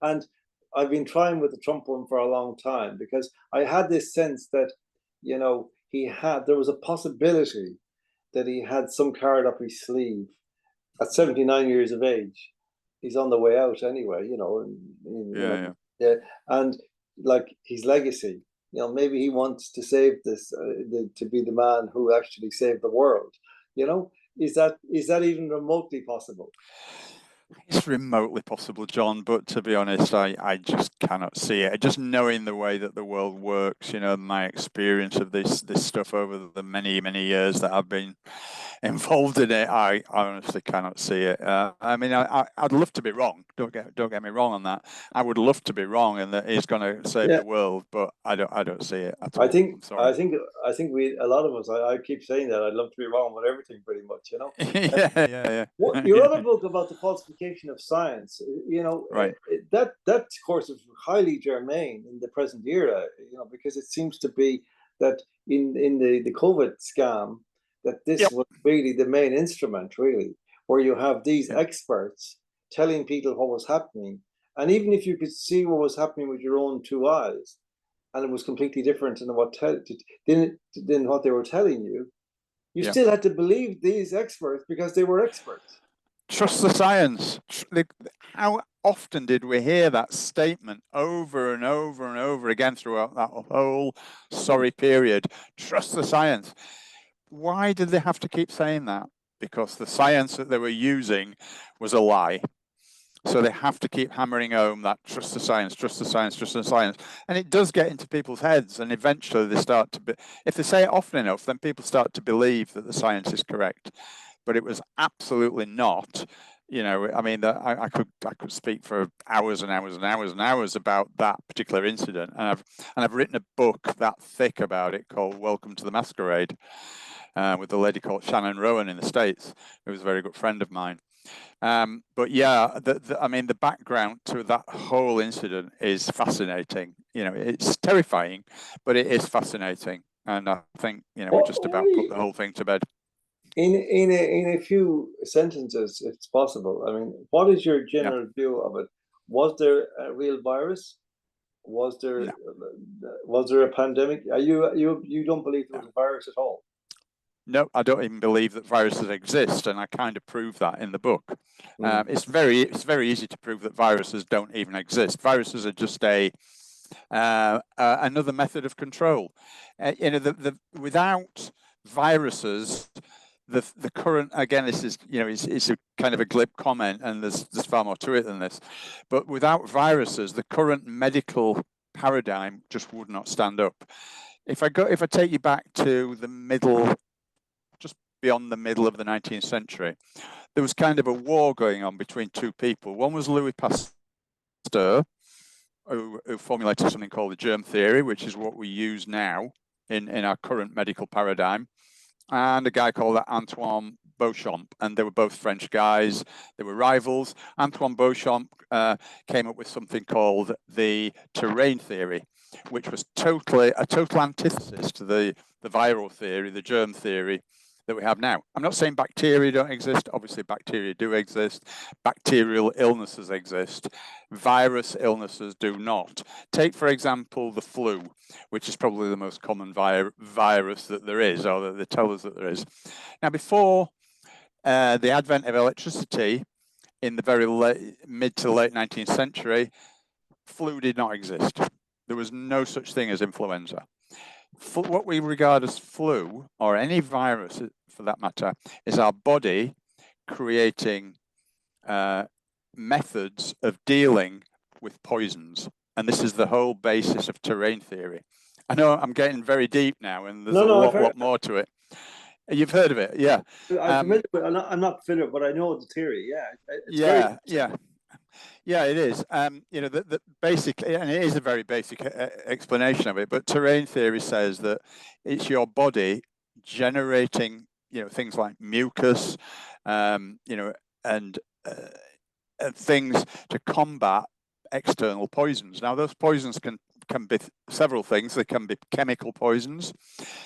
and I've been trying with the Trump one for a long time, because I had this sense that, you know, there was a possibility that he had some card up his sleeve at 79 years of age. He's on the way out anyway, you know, yeah. And like his legacy, you know, maybe he wants to save this, to be the man who actually saved the world. You know, is that even remotely possible? It's remotely possible, John, but to be honest, I just cannot see it. Just knowing the way that the world works, you know, my experience of this stuff over the many years that I've been involved in it, I honestly cannot see it. I mean, I'd love to be wrong. Don't get me wrong on that. I would love to be wrong and that he's going to save the world, but I don't see it at all. I think we, a lot of us, I keep saying that I'd love to be wrong with everything, pretty much, you know. Yeah. Your other book about the falsification of science, you know, right. That of course is highly germane in the present era, you know, because it seems to be that in the COVID scam, that this was really the main instrument, really, where you have these experts telling people what was happening, and even if you could see what was happening with your own two eyes, and it was completely different than what they were telling you, you still had to believe these experts because they were experts. Trust the science. How often did we hear that statement over and over and over again throughout that whole sorry period? Trust the science. Why did they have to keep saying that? Because the science that they were using was a lie. So they have to keep hammering home that trust the science, trust the science, trust the science. And it does get into people's heads, and eventually they start to if they say it often enough, then people start to believe that the science is correct. But it was absolutely not. You know, I mean, I could speak for hours and hours and hours and hours about that particular incident, and I've written a book that thick about it called "Welcome to the Masquerade," with a lady called Shannon Rowan in the States, who was a very good friend of mine. But yeah, I mean, the background to that whole incident is fascinating. You know, it's terrifying, but it is fascinating, and I think, you know, we just about put the whole thing to bed. In a few sentences, if it's possible, I mean, what is your general view of it? Was there a real virus? Was there a pandemic? You don't believe there was a virus at all? No, I don't even believe that viruses exist, and I kind of prove that in the book. It's very easy to prove that viruses don't even exist. Viruses are just another method of control. You know, without viruses, the current, again, this is, you know, it's a kind of a glib comment, and there's far more to it than this. But without viruses, the current medical paradigm just would not stand up. If I take you back to the middle, just beyond the middle of the 19th century, there was kind of a war going on between two people. One was Louis Pasteur, who formulated something called the germ theory, which is what we use now in our current medical paradigm, and a guy called Antoine Béchamp, and they were both French guys. They were rivals. Antoine Béchamp came up with something called the terrain theory, which was a total antithesis to the viral theory, the germ theory that we have now. I'm not saying bacteria don't exist. Obviously, bacteria do exist. Bacterial illnesses exist. Virus illnesses do not. Take, for example, the flu, which is probably the most common virus that there is, or that they tell us that there is. Now, before the advent of electricity in the very mid to late 19th century, flu did not exist. There was no such thing as influenza. what we regard as flu, or any virus for that matter, is our body creating methods of dealing with poisons. And this is the whole basis of terrain theory. I know I'm getting very deep now, and there's a lot more to it. You've heard of it, yeah? I'm familiar with, I'm not familiar, but I know the theory. Yeah, yeah, it is. You know, the basically, and it is a very basic explanation of it. But terrain theory says that it's your body generating, you know, things like mucus, you know, and things to combat external poisons. Now, those poisons can be several things. They can be chemical poisons.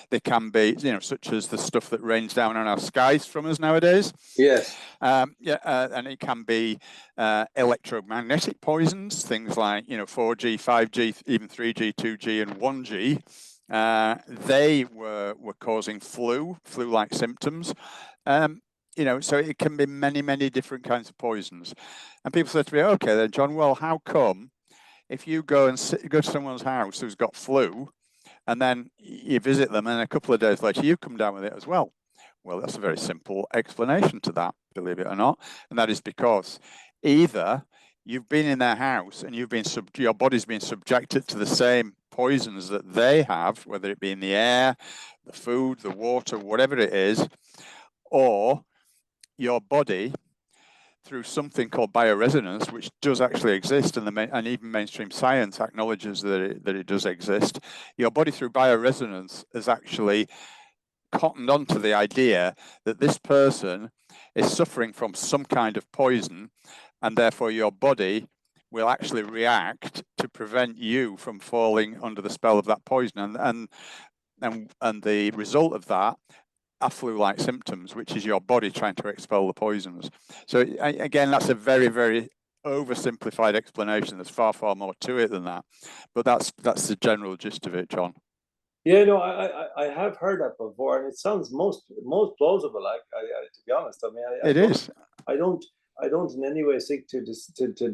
They can be, you know, such as the stuff that rains down on our skies from us nowadays. Yes. And it can be electromagnetic poisons, things like, you know, 4G, 5G, even 3G, 2G, and 1G. They were causing flu-like symptoms. You know, so it can be many different kinds of poisons. And people said to me, okay, then, John, well, how come if you go to someone's house who's got flu, and then you visit them, and a couple of days later you come down with it as well? Well, that's a very simple explanation to that, believe it or not, and that is because either you've been in their house and your body's been subjected to the same poisons that they have, whether it be in the air, the food, the water, whatever it is, or your body, through something called bioresonance, which does actually exist, and even mainstream science acknowledges that it does exist. Your body, through bioresonance, has actually cottoned onto the idea that this person is suffering from some kind of poison, and therefore your body will actually react to prevent you from falling under the spell of that poison. And the result of that are flu-like symptoms, which is your body trying to expel the poisons. So again, that's a very oversimplified explanation. There's far more to it than that, but that's the general gist of it, John. Yeah, no, I have heard that before, and it sounds most plausible. To be honest, I mean, I don't in any way seek to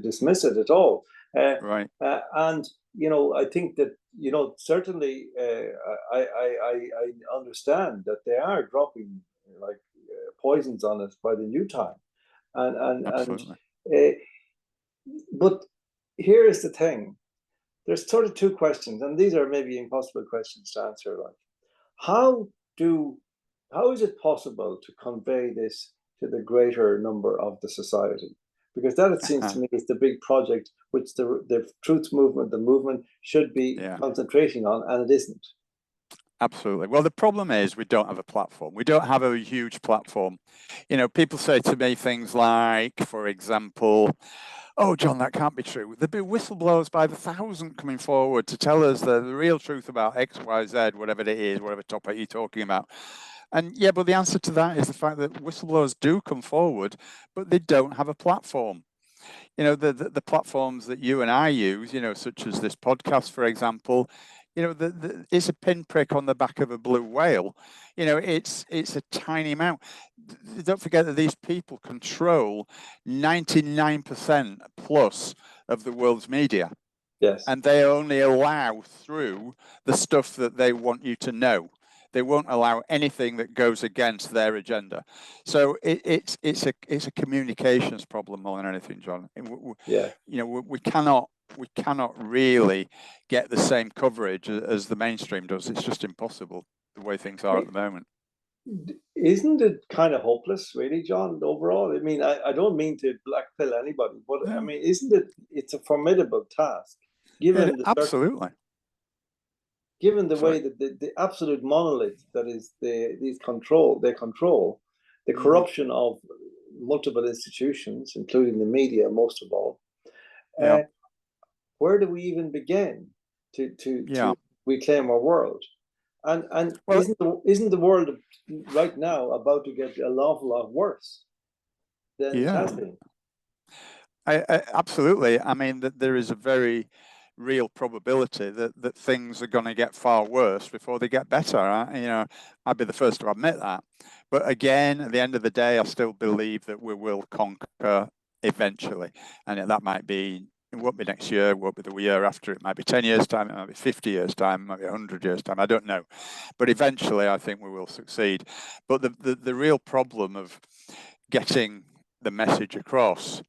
dismiss it at all. Right. And you know, I think that, you know, certainly I understand that they are dropping like poisons on us by the new time, Absolutely. but here is the thing. There's sort of two questions, and these are maybe impossible questions to answer. Like, how is it possible to convey this to the greater number of the society? Because that, it seems to me, is the big project which the truth movement, the movement, should be concentrating on, and it isn't. Absolutely. Well, the problem is we don't have a platform. We don't have a huge platform. You know, people say to me things like, for example, oh, John, that can't be true. There'd be whistleblowers by the thousand coming forward to tell us the real truth about X, Y, Z, whatever it is, whatever topic you're talking about. And yeah, but the answer to that is the fact that whistleblowers do come forward, but they don't have a platform. You know, the platforms that you and I use, you know, such as this podcast, for example, you know, it's a pinprick on the back of a blue whale. You know, it's a tiny amount. Don't forget that these people control 99% plus of the world's media. Yes. And they only allow through the stuff that they want you to know. They won't allow anything that goes against their agenda. So it's a communications problem more than anything, John. Yeah. You know, we cannot really get the same coverage as the mainstream does. It's just impossible the way things are at the moment. Isn't it kind of hopeless, really, John, overall? I mean, I don't mean to blackpill anybody, but I mean, it's a formidable task, given absolutely. Given the way that the absolute monolith that is they control the corruption of multiple institutions, including the media, most of all. Where do we even begin to reclaim our world? And well, isn't the world right now about to get an awful lot worse than it has been? Absolutely. I mean, that there is a very real probability that things are going to get far worse before they get better. You know, I'd be the first to admit that. But again, at the end of the day, I still believe that we will conquer eventually, and that might be It won't be next year, it won't be the year after. It might be 10 years' time, it might be 50 years' time, it might be 100 years' time. I don't know. But eventually, I think we will succeed. But the real problem of getting the message across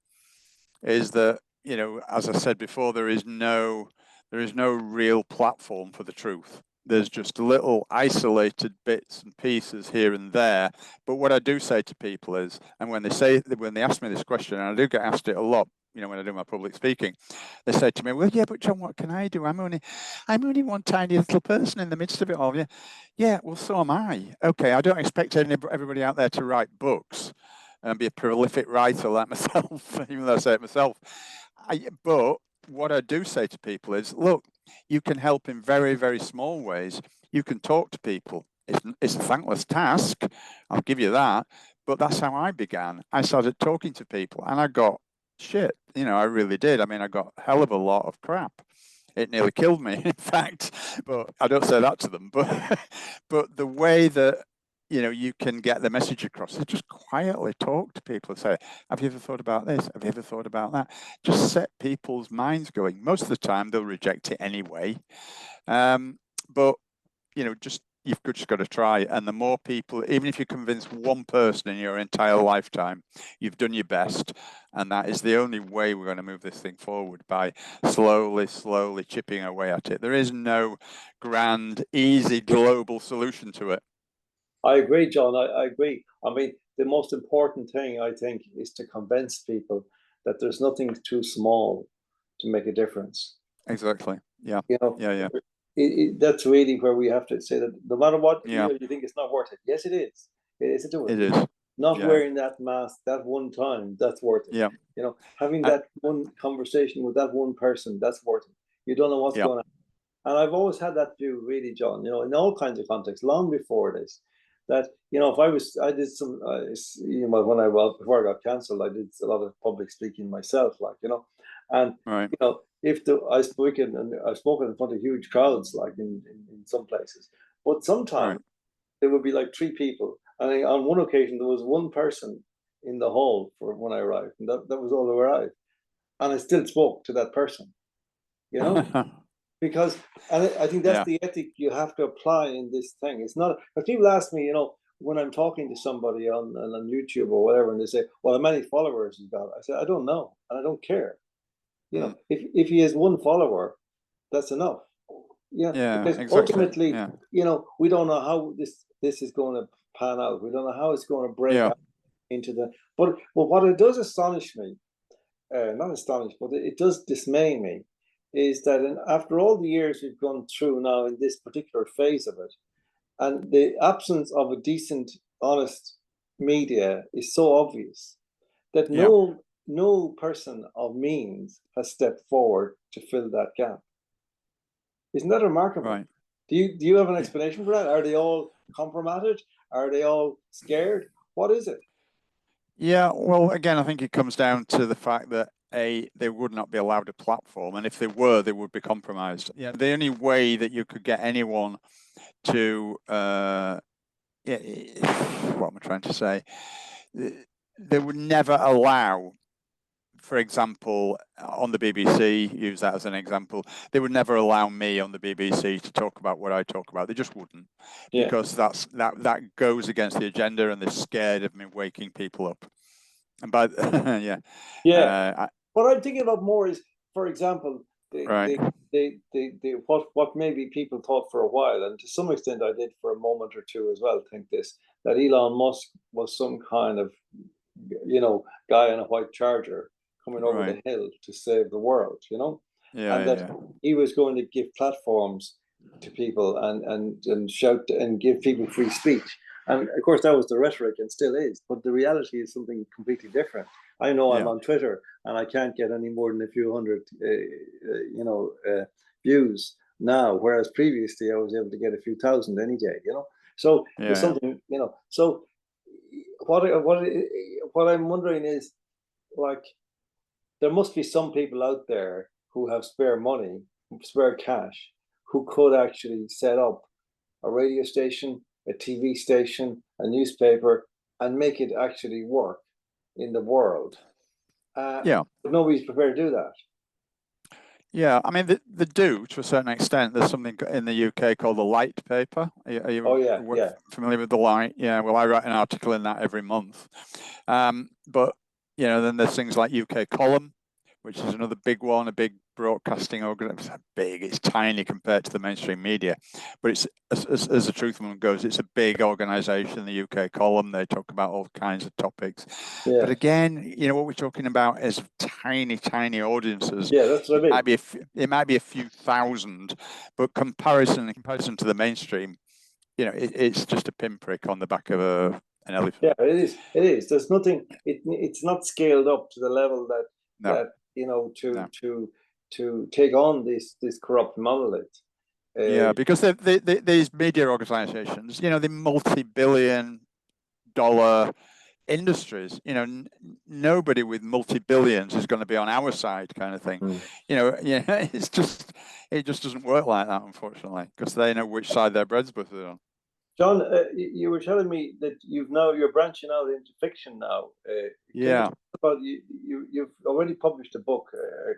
is that, you know, as I said before, there is no real platform for the truth. There's just little isolated bits and pieces here and there. But what I do say to people is, and when they ask me this question, and I do get asked it a lot, you know, when I do my public speaking, they say to me, well, yeah, but John, what can I do? I'm only one tiny little person in the midst of it all. Yeah, well, so am I. Okay, I don't expect everybody out there to write books and be a prolific writer like myself, even though I say it myself. But what I do say to people is, look, you can help in very, very small ways. You can talk to people. It's a thankless task, I'll give you that. But that's how I began. I started talking to people and I got shit. You know, I really did. I mean, I got a hell of a lot of crap. It nearly killed me, in fact. But I don't say that to them. But but the way that, you know, you can get the message across is just quietly talk to people and say, have you ever thought about this? Have you ever thought about that? Just set people's minds going. Most of the time, they'll reject it anyway. But, you know, you've just got to try. And the more people, even if you convince one person in your entire lifetime, you've done your best. And that is the only way we're going to move this thing forward, by slowly, slowly chipping away at it. There is no grand, easy global solution to it. I agree, John. I agree. I mean, the most important thing, I think, is to convince people that there's nothing too small to make a difference. Exactly. Yeah. You know, Yeah. that's really where we have to say that no matter what, Yeah, you think it's not worth it. Yes, it is. It is to do it. it is. Not Yeah. wearing that mask that one time, that's worth it. Yeah. You know, having that one conversation with that one person, that's worth it. You don't know what's going on. And I've always had that view, really, John, you know, in all kinds of contexts, long before this, that, you know, I did some, you know, before I got cancelled, I did a lot of public speaking myself, like, you know, and, Right. you know, I've spoken in front of huge crowds, like in some places, but sometimes there would be like 3 people. And on one occasion, there was one person in the hall for when I arrived, and that was all who arrived. And I still spoke to that person, you know? Because I think that's the ethic you have to apply in this thing. It's not, because people ask me, you know, when I'm talking to somebody on YouTube or whatever, and they say, well, how many followers he's got? I say, I don't know, and I don't care. You know, if he has 1 follower, that's enough. Yeah, because exactly. ultimately, you know, we don't know how this is going to pan out. We don't know how it's going to break out into the. But what it does astonish me, not astonish, but it does dismay me, is that after all the years we've gone through now in this particular phase of it, and the absence of a decent, honest media is so obvious that no person of means has stepped forward to fill that gap. Isn't that remarkable? Right. Do you have an explanation for that? Are they all compromised? Are they all scared? What is it? Yeah, well, again, I think it comes down to the fact that they would not be allowed a platform, and if they were, they would be compromised. Yeah, the only way that you could get anyone to what am I trying to say? They would never allow, for example, on the BBC, use that as an example, they would never allow me on the BBC to talk about what I talk about. They just wouldn't, because that goes against the agenda, and they're scared of me waking people up. And by what I'm thinking about more is, for example, what maybe people thought for a while, and to some extent I did for a moment or two as well, think this, that Elon Musk was some kind of, you know, guy in a white charger coming over the hill to save the world, you know, and that he was going to give platforms to people and shout and give people free speech. And of course, that was the rhetoric and still is. But the reality is something completely different. I know I'm on Twitter and I can't get any more than a few hundred, views now, whereas previously I was able to get a few thousand any day, you know. So there's something, you know. So what I'm wondering is, like, there must be some people out there who have spare money, spare cash, who could actually set up a radio station, a TV station, a newspaper, and make it actually work in the world. But nobody's prepared to do that. Yeah, I mean, they do to a certain extent. There's something in the UK called the Light paper. Are Oh you yeah, yeah, familiar with the Light? Yeah, well, I write an article in that every month. But, then there's things like UK Column, which is another big one, a big broadcasting organization. It's tiny compared to the mainstream media, but it's as the truth movement goes, it's a big organization. The UK Column, they talk about all kinds of topics. yeah, But again, what we're talking about is tiny audiences. yeah. That's what I mean. It might be a few thousand, but in comparison to the mainstream, it's just a pinprick on the back of an elephant. Yeah, it is. It is. There's nothing. It's not scaled up to the level that No, to take on this corrupt monolith. yeah, because these media organizations, the multi-billion-dollar industries, nobody with multi-billions is going to be on our side, kind of thing. It just doesn't work like that, unfortunately, because they know which side their bread's buttered on. John, you were telling me that you're branching out into fiction now. Yeah. About you've already published a book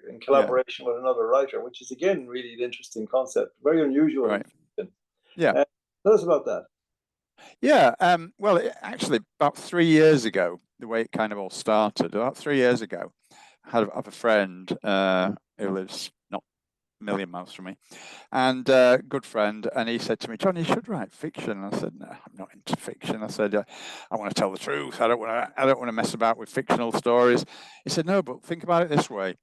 in collaboration with another writer, which is again really an interesting concept, very unusual. Right. Yeah. Tell us about that. Yeah. Well, actually, about 3 years ago, the way it kind of all started, about 3 years ago, I have a friend who lives not a million miles from me, and a good friend, and he said to me, "John, you should write fiction." I said, "No, I'm not into fiction." I said, "I want to tell the truth. I don't want to mess about with fictional stories." He said, "No, but think about it this way."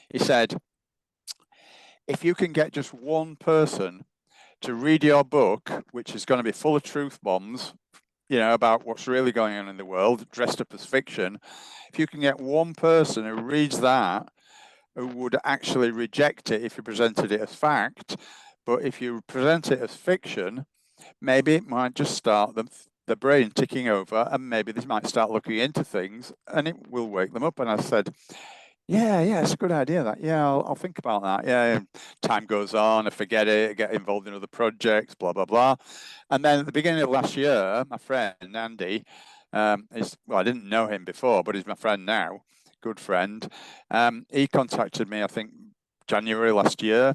He said, "If you can get just one person to read your book, which is going to be full of truth bombs, about what's really going on in the world, dressed up as fiction, if you can get one person who reads that, who would actually reject it if you presented it as fact, but if you present it as fiction, maybe it might just start the brain ticking over, and maybe they might start looking into things, and it will wake them up." And I said, yeah, it's a good idea. That, yeah, I'll think about that. Yeah, time goes on, I forget it, I get involved in other projects, blah blah blah. And then at the beginning of last year, my friend Andy, I didn't know him before, but he's my friend now, good friend. He contacted me, I think, January last year,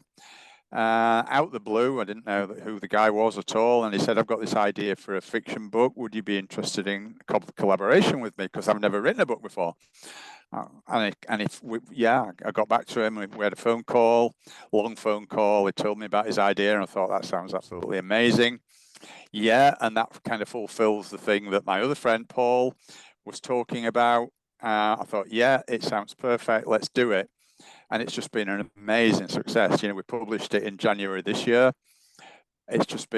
out the blue. I didn't know who the guy was at all, and he said, "I've got this idea for a fiction book. Would you be interested in collaboration with me? Because I've never written a book before." I got back to him. We had a phone call, long phone call. He told me about his idea, and I thought, that sounds absolutely amazing. Yeah, and that kind of fulfills the thing that my other friend Paul was talking about. I thought, yeah, it sounds perfect. Let's do it. And it's just been an amazing success. We published it in January this year. It's just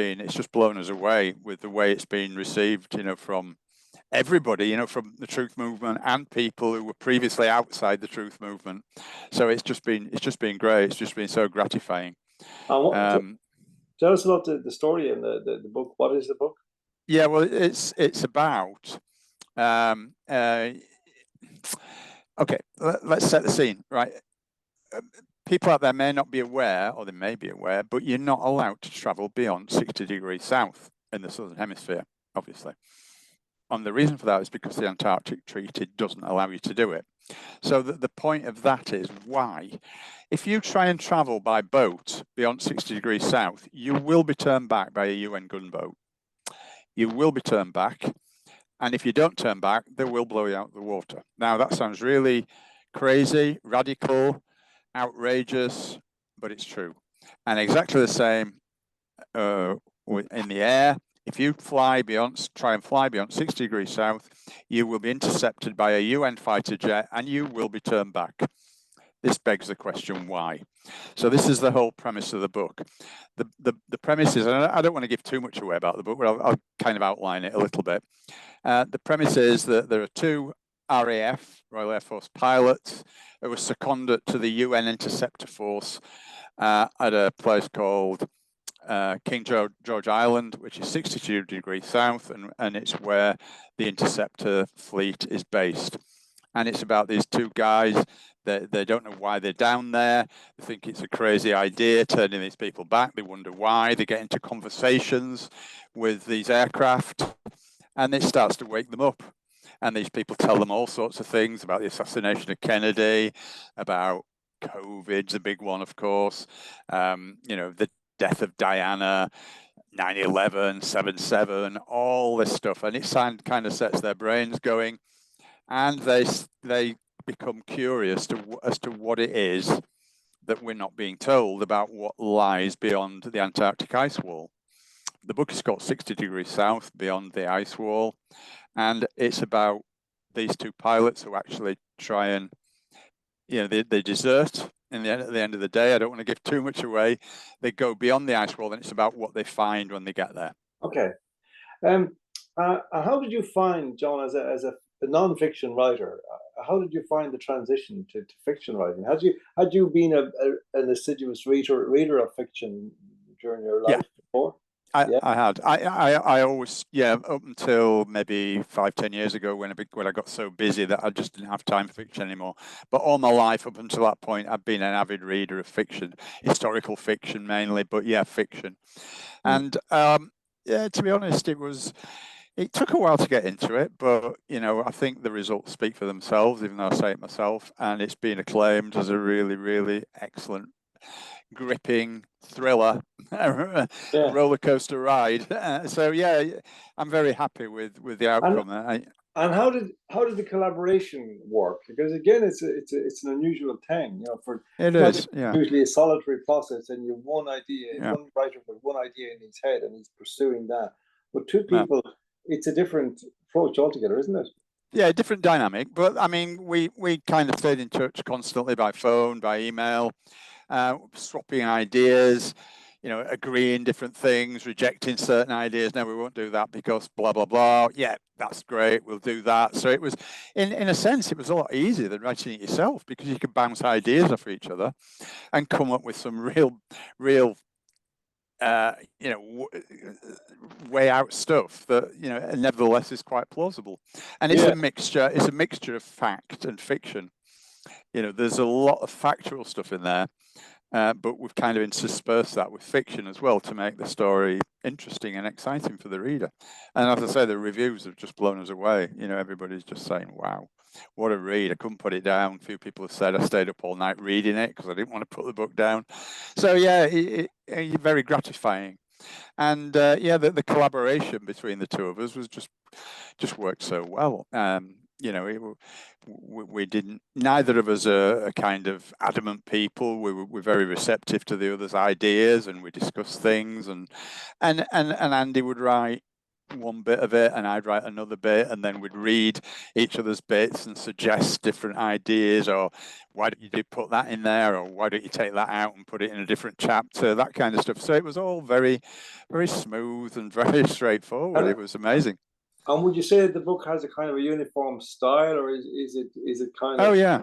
blown us away with the way it's been received, from everybody, from the truth movement and people who were previously outside the truth movement. So it's just been great. It's just been so gratifying. Tell us about the story in the book. What is the book? Yeah, well, it's about okay, let's set the scene, right? People out there may not be aware, or they may be aware, but you're not allowed to travel beyond 60 degrees south in the southern hemisphere, obviously. And the reason for that is because the Antarctic Treaty doesn't allow you to do it. So the point of that is why. If you try and travel by boat beyond 60 degrees south, you will be turned back by a UN gunboat. You will be turned back. And if you don't turn back, they will blow you out of the water. Now, that sounds really crazy, radical, outrageous, but it's true. And exactly the same in the air. If you try and fly beyond 60 degrees south, you will be intercepted by a UN fighter jet and you will be turned back. This begs the question, why? So this is the whole premise of the book. The premise is, and I don't want to give too much away about the book, but I'll kind of outline it a little bit. The premise is that there are two RAF, Royal Air Force pilots, who were seconded to the UN Interceptor Force at a place called King George Island, which is 62 degrees south, and it's where the interceptor fleet is based. And it's about these two guys. They don't know why they're down there. They think it's a crazy idea, turning these people back. They wonder why. They get into conversations with these aircraft, and it starts to wake them up. And these people tell them all sorts of things about the assassination of Kennedy, about COVID's a big one, of course. The death of Diana, 9/11, 7/7, all this stuff, and it kind of sets their brains going, and they become curious as to what it is that we're not being told about what lies beyond the Antarctic ice wall. The book is called 60 Degrees South, Beyond the Ice Wall, and it's about these two pilots who actually try and, they desert at the end of the day. I don't want to give too much away. They go beyond the ice wall, and it's about what they find when they get there. Okay. How did you find, John, as a non-fiction writer, how did you find the transition to fiction writing? Had you been an assiduous reader of fiction during your life before? I had. I always, up until maybe 5-10 years ago when I got so busy that I just didn't have time for fiction anymore. But all my life up until that point, I've been an avid reader of fiction, historical fiction mainly, but fiction. And to be honest, it took a while to get into it, but I think the results speak for themselves, even though I say it myself, and it's been acclaimed as a really, really excellent, gripping thriller, roller coaster ride. So I'm very happy with the outcome. And how did the collaboration work? Because again, it's an unusual thing, usually a solitary process, and you have one idea, one writer with one idea in his head, and he's pursuing that. But two people, it's a different approach altogether, isn't it? Yeah, different dynamic. But I mean, we kind of stayed in touch constantly by phone, by email, swapping ideas, agreeing different things, rejecting certain ideas. No, we won't do that because blah, blah, blah. Yeah, that's great. We'll do that. So it was, in a sense, it was a lot easier than writing it yourself, because you could bounce ideas off each other and come up with some real way out stuff that nevertheless is quite plausible. And it's a mixture of fact and fiction. There's a lot of factual stuff in there, but we've kind of interspersed that with fiction as well to make the story interesting and exciting for the reader. And as I say, the reviews have just blown us away. Everybody's just saying, wow, what a read. I couldn't put it down. A few people have said I stayed up all night reading it because I didn't want to put the book down. So it's very gratifying. And the collaboration between the two of us was just worked so well. We didn't, neither of us are kind of adamant people. We're very receptive to the other's ideas, and we discuss things, and Andy would write one bit of it and I'd write another bit, and then we'd read each other's bits and suggest different ideas, or why don't you put that in there, or why don't you take that out and put it in a different chapter, that kind of stuff. So it was all very, very smooth and very straightforward. It was amazing. And would you say the book has a kind of a uniform style, or is it kind of? Oh yeah,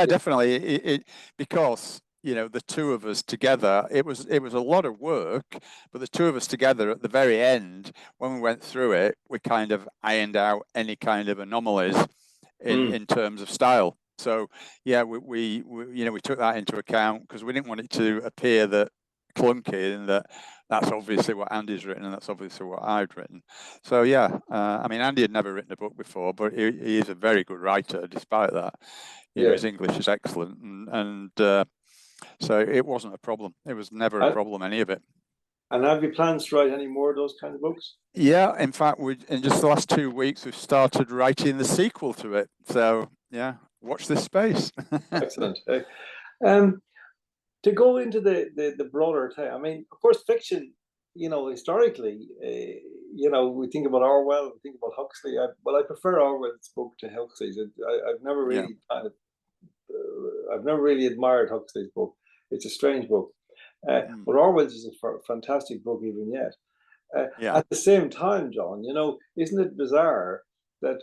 definitely. Because the two of us together, it was a lot of work, but the two of us together at the very end, when we went through it, we kind of ironed out any kind of anomalies in terms of style. So we took that into account, because we didn't want it to appear that clunky, and that's obviously what Andy's written and that's obviously what I'd written. So I mean, Andy had never written a book before, but he is a very good writer despite that. His English is excellent, and so it wasn't a problem. It was never a problem, any of it. And have you plans to write any more of those kind of books? Yeah, in fact, in just the last 2 weeks, we've started writing the sequel to it. So watch this space. Excellent. To go into the broader thing, I mean, of course, fiction, historically, we think about Orwell, we think about Huxley. I prefer Orwell's book to Huxley's. I've never really I've never really admired Huxley's book. It's a strange book. But Orwell's is a fantastic book even yet. At the same time, John, isn't it bizarre that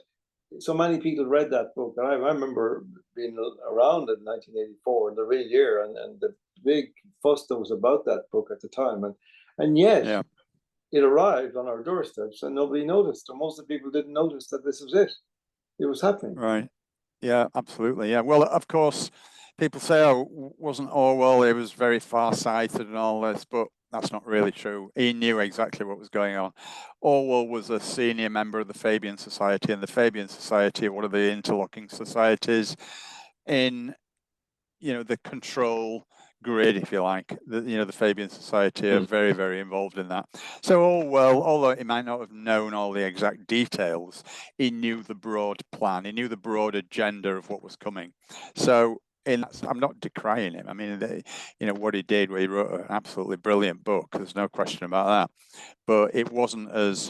so many people read that book? And I remember being around in 1984, the real year, and the big fuss that was about that book at the time. And yet it arrived on our doorsteps and nobody noticed. And most of the people didn't notice that this was it. It was happening. Right. Yeah, absolutely. Yeah. Well, of course, people say, oh, wasn't Orwell, he was very far-sighted and all this, but that's not really true. He knew exactly what was going on. Orwell was a senior member of the Fabian Society, and the Fabian Society are one of the interlocking societies in the control grid, if you like. The Fabian Society are very, very involved in that. So Orwell, although he might not have known all the exact details, he knew the broad plan. He knew the broad agenda of what was coming. So I'm not decrying him. I mean, what he did, where he wrote an absolutely brilliant book. There's no question about that. But it wasn't as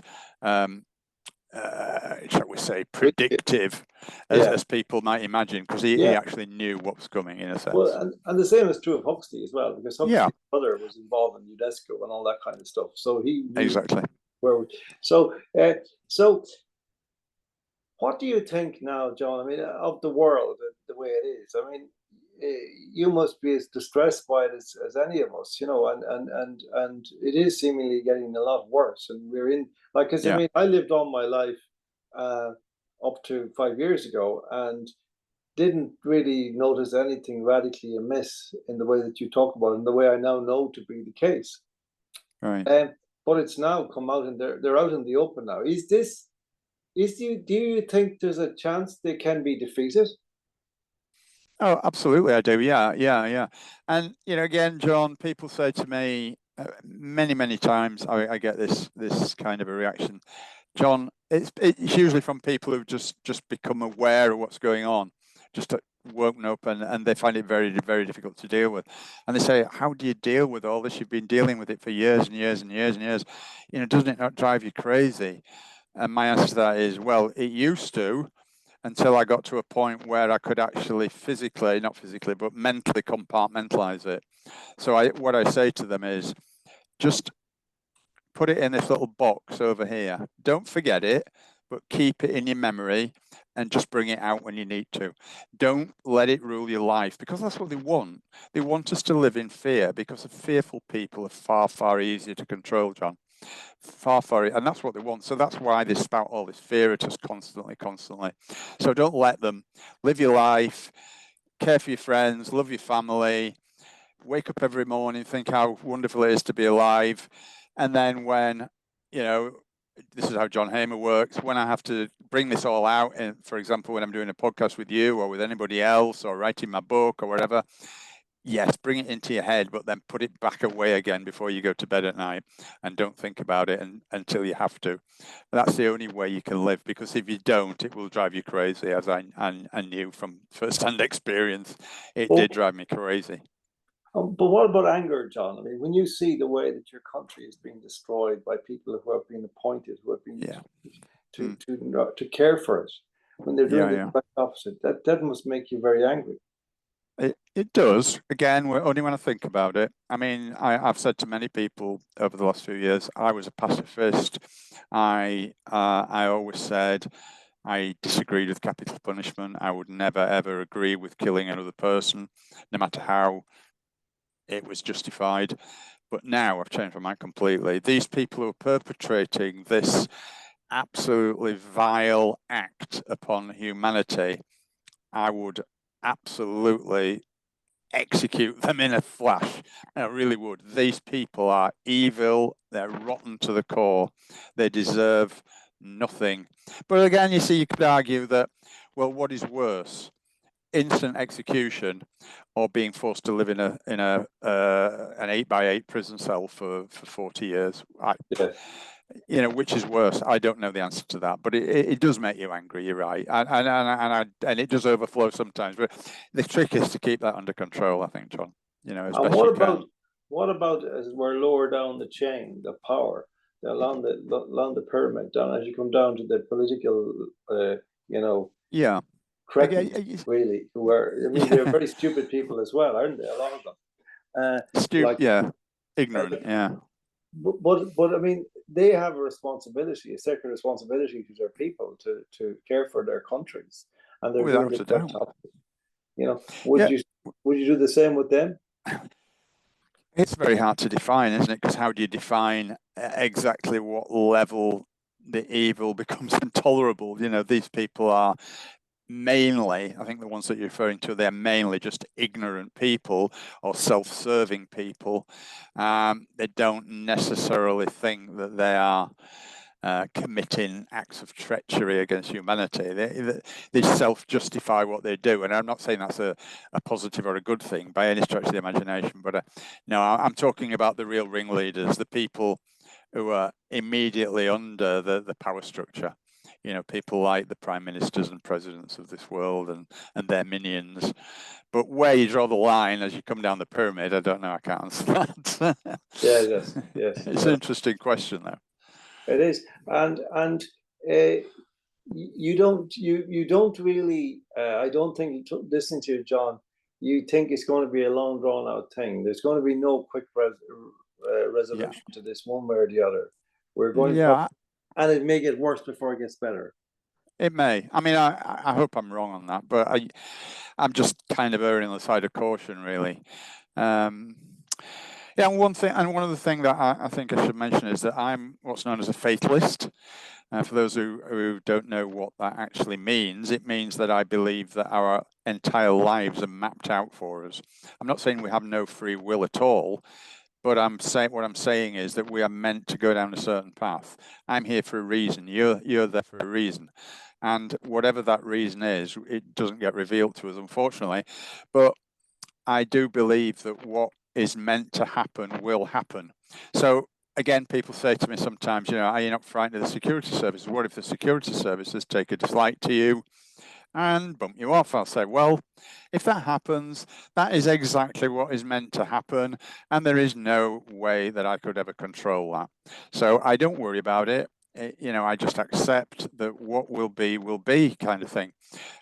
shall we say, predictive as people might imagine, because he actually knew what was coming, in a sense. Well, and the same is true of Huxley as well, because Huxley's brother was involved in UNESCO and all that kind of stuff. So he exactly. So what do you think now, John? I mean, of the world, the way it is. I mean, you must be as distressed by it as any of us, and it is seemingly getting a lot worse. And we're in, I mean, I lived all my life up to 5 years ago and didn't really notice anything radically amiss in the way that you talk about it, and the way I now know to be the case. Right. But it's now come out, and they're out in the open now. Do you think there's a chance they can be defeated? Oh, absolutely, I do. Yeah. And again, John, people say to me many, many times, I get this kind of a reaction. John, it's usually from people who've just become aware of what's going on, just woken up, and they find it very, very difficult to deal with. And they say, how do you deal with all this? You've been dealing with it for years and years and years and years. Doesn't it not drive you crazy? And my answer to that is, well, it used to, until I got to a point where I could actually not physically, but mentally compartmentalize it. So what I say to them is, just put it in this little box over here. Don't forget it, but keep it in your memory and just bring it out when you need to. Don't let it rule your life, because that's what they want. They want us to live in fear, because the fearful people are far, far easier to control, John. Far, and that's what they want. So that's why they spout all this fear at us constantly. So don't let them. Live your life, care for your friends, love your family, wake up every morning, think how wonderful it is to be alive. And then when, this is how John Hamer works, when I have to bring this all out, and for example, when I'm doing a podcast with you or with anybody else or writing my book or whatever, yes, bring it into your head, but then put it back away again before you go to bed at night, and don't think about it until you have to. That's the only way you can live, because if you don't, it will drive you crazy, as I knew from first-hand experience. It did drive me crazy. But what about anger, John? I mean, when you see the way that your country is being destroyed by people who have been appointed, who have been to care for it, when they're doing the exact opposite, that must make you very angry. It does. Again, only when I think about it. I mean, I've said to many people over the last few years, I was a pacifist. I always said I disagreed with capital punishment. I would never, ever agree with killing another person, no matter how it was justified. But now I've changed my mind completely. These people who are perpetrating this absolutely vile act upon humanity, I would absolutely execute them in a flash. I really would. These people are evil. They're rotten to the core. They deserve nothing. But again, you see, you could argue that, well, what is worse, instant execution or being forced to live in an 8x8 prison cell for 40 years? Which is worse? I don't know the answer to that, but it does make you angry. You're right, and it does overflow sometimes. But the trick is to keep that under control, I think, John. As best you can. What about as we're lower down the chain, the power along the pyramid, down as you come down to the political, cretins, really, who are, I mean, they're very stupid people as well, aren't they? A lot of them. Ignorant, But I mean, they have a sacred responsibility to their people to care for their countries, and they're doing it quite top. Would you do the same with them? It's very hard to define, isn't it? Because how do you define exactly what level the evil becomes intolerable? These people are mainly, I think the ones that you're referring to, they're mainly just ignorant people or self-serving people. They don't necessarily think that they are committing acts of treachery against humanity. They self-justify what they do, and I'm not saying that's a positive or a good thing by any stretch of the imagination, but no, I'm talking about the real ringleaders, the people who are immediately under the power structure. You know, people like the prime ministers and presidents of this world and their minions. But where you draw the line as you come down the pyramid, I don't know. I can't answer that. Yes. It's an interesting question, though. It is, and you don't really. I don't think listening to you, John, you think it's going to be a long drawn out thing. There's going to be no quick resolution to this one way or the other. We're going to, and it may get worse before it gets better. It may. I mean, I hope I'm wrong on that, but I'm just kind of erring on the side of caution, really. Yeah, one of the things that I think I should mention is that I'm what's known as a fatalist. For those who don't know what that actually means, it means that I believe that our entire lives are mapped out for us. I'm not saying we have no free will at all, but what I'm saying is that we are meant to go down a certain path. I'm here for a reason. You're there for a reason. And whatever that reason is, it doesn't get revealed to us, unfortunately. But I do believe that what is meant to happen will happen. So again, people say to me sometimes, you know, are you not frightened of the security services? What if the security services take a dislike to you and bump you off? I'll say, well, if that happens, that is exactly what is meant to happen, and there is no way that I could ever control that. So I don't worry about it. You know, I just accept that what will be, kind of thing.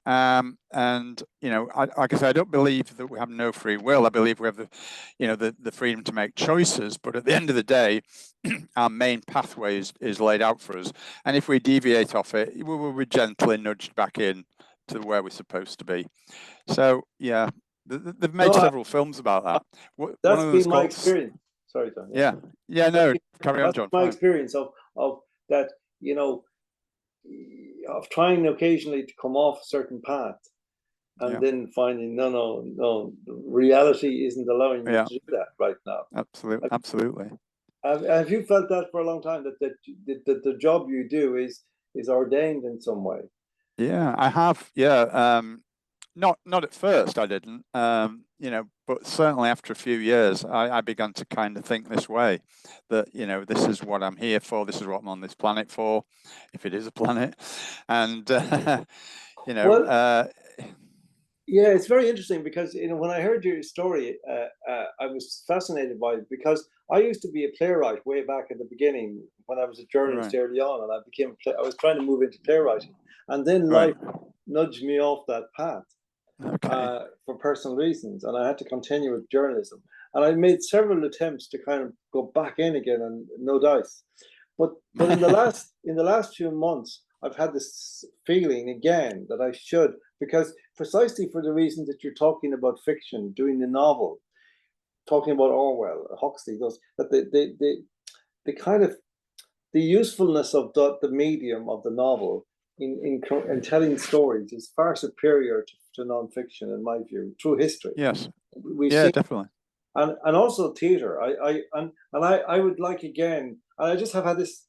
And you know, like I said, I don't believe that we have no free will. I believe we have the freedom to make choices. But at the end of the day, our main pathway is laid out for us. And if we deviate off it, we will be gently nudged back in to where we're supposed to be. So yeah, they've made several films about that. That's been my experience. Sorry, John. Yeah. No, carry on, John. My experience of that, you know, of trying occasionally to come off a certain path, and then finding no, reality isn't allowing you to do that right now. Absolutely. Have you felt that for a long time, that the job you do is ordained in some way? Yeah, I have. Yeah, not at first, I didn't. You know, but certainly after a few years, I began to kind of think this way, that, you know, this is what I'm here for. This is what I'm on this planet for, if it is a planet. And you know, well, yeah, it's very interesting because, you know, when I heard your story, I was fascinated by it, because I used to be a playwright way back at the beginning when I was a journalist early on, and I was trying to move into playwriting, and then life nudged me off that path for personal reasons, and I had to continue with journalism. And I made several attempts to kind of go back in again, and no dice. But in the last few months, I've had this feeling again that I should, because precisely for the reasons that you're talking about fiction, doing the novel, talking about Orwell, Huxley, those, that the kind of the usefulness of the medium of the novel in telling stories is far superior to nonfiction, in my view, through history. Yes. Definitely. And also theatre. I would like, again, and I just have had this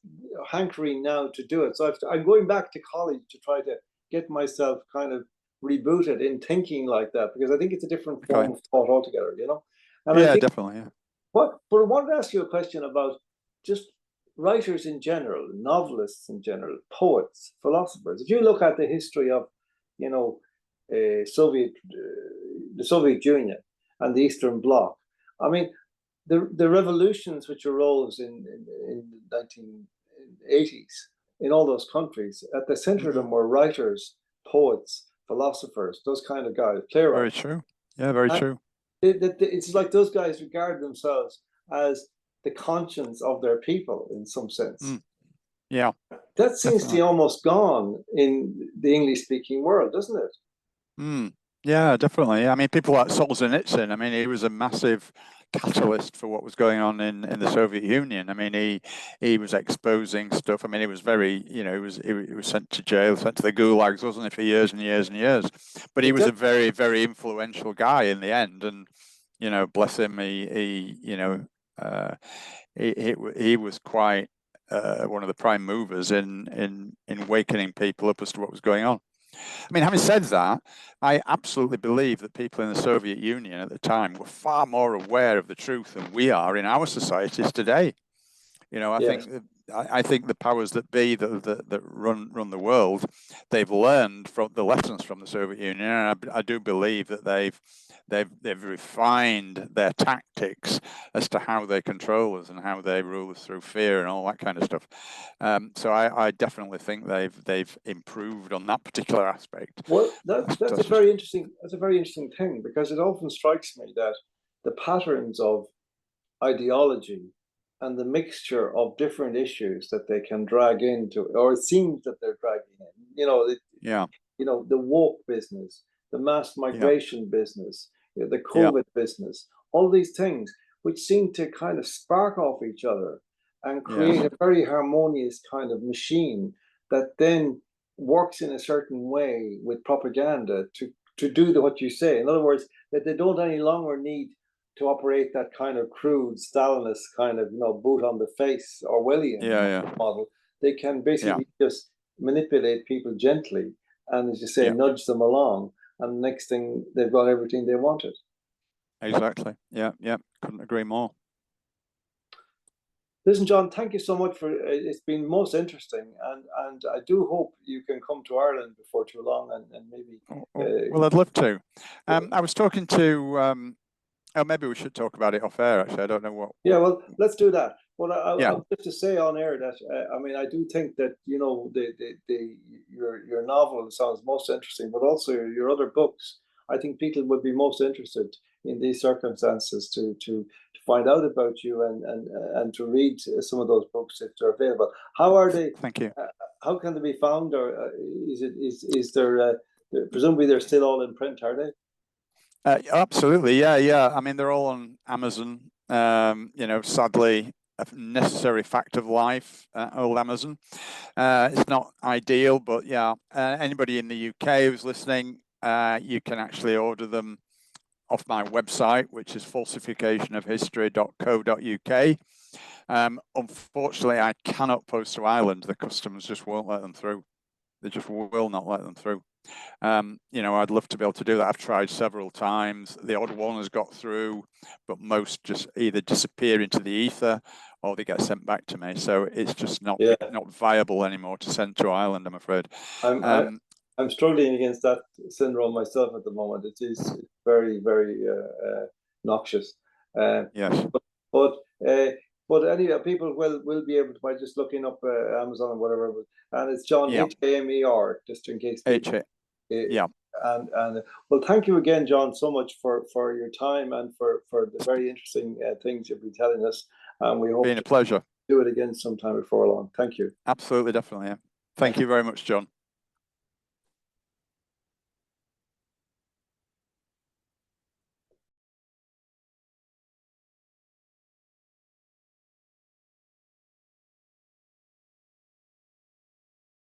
hankering now to do it. So I'm going back to college to try to get myself kind of rebooted in thinking like that, because I think it's a different form of thought altogether, you know? And I think, definitely. Yeah. But I wanted to ask you a question about just writers in general, novelists in general, poets, philosophers. If you look at the history of, you know, the Soviet Union and the Eastern Bloc, I mean, the revolutions which arose in the 1980s in all those countries, at the center of them were writers, poets, philosophers, those kind of guys, playwrights. Very true. Yeah, very true. It's like those guys regard themselves as the conscience of their people in some sense. Yeah. That seems to be almost gone in the English-speaking world, doesn't it? Yeah, definitely. I mean, people like Solzhenitsyn, I mean, he was a massive catalyst for what was going on in the Soviet Union. I mean, he was exposing stuff. I mean, he was very, you know, he was sent to jail, sent to the gulags, wasn't he, for years and years and years. But he was a very, very influential guy in the end. And, you know, bless him, he was quite one of the prime movers in wakening people up as to what was going on. I mean, having said that, I absolutely believe that people in the Soviet Union at the time were far more aware of the truth than we are in our societies today. You know, I think the powers that be that run the world, they've learned from the lessons from the Soviet Union, and I do believe that they've refined their tactics as to how they control us and how they rule us through fear and all that kind of stuff. So I definitely think they've improved on that particular aspect. Well, that's a very interesting thing, because it often strikes me that the patterns of ideology and the mixture of different issues that they can drag into, or it seems that they're dragging in, the woke business, the mass migration business, the COVID business, all these things which seem to kind of spark off each other and create a very harmonious kind of machine that then works in a certain way with propaganda to do what you say. In other words, that they don't any longer need to operate that kind of crude Stalinist kind of, boot on the face Orwellian model. They can basically just manipulate people gently and, as you say, nudge them along, and the next thing they've got everything they wanted. Exactly. Yeah. Couldn't agree more. Listen, John, thank you so much for it's been most interesting, and I do hope you can come to Ireland before too long, and maybe. Well, I'd love to. I was talking to. Maybe we should talk about it off air. Actually, I don't know what. Yeah, well, let's do that. Well, I'll just to say on air that I mean, I do think that your novel sounds most interesting, but also your other books. I think people would be most interested in these circumstances to find out about you and to read some of those books if they're available. How are they? Thank you. How can they be found, or is there? Presumably, they're still all in print, are they? Absolutely, yeah. I mean, they're all on Amazon. Sadly, a necessary fact of life, old Amazon. It's not ideal, but anybody in the UK who's listening, you can actually order them off my website, which is falsificationofhistory.co.uk. Unfortunately, I cannot post to Ireland. The customs just won't let them through. They just will not let them through. I'd love to be able to do that. I've tried several times. The odd one has got through, but most just either disappear into the ether or they get sent back to me. So it's just not viable anymore to send to Ireland, I'm afraid. I'm struggling against that syndrome myself at the moment. It is very, very noxious. Yes. But anyway, people will be able to, by just looking up Amazon or whatever. And it's John, Hamer, just in case. And well, thank you again, John, so much for your time and for the very interesting things you'll be telling us. And we hope been a pleasure. Do it again sometime before long. Thank you. Absolutely, definitely. Yeah. Thank you very much, John.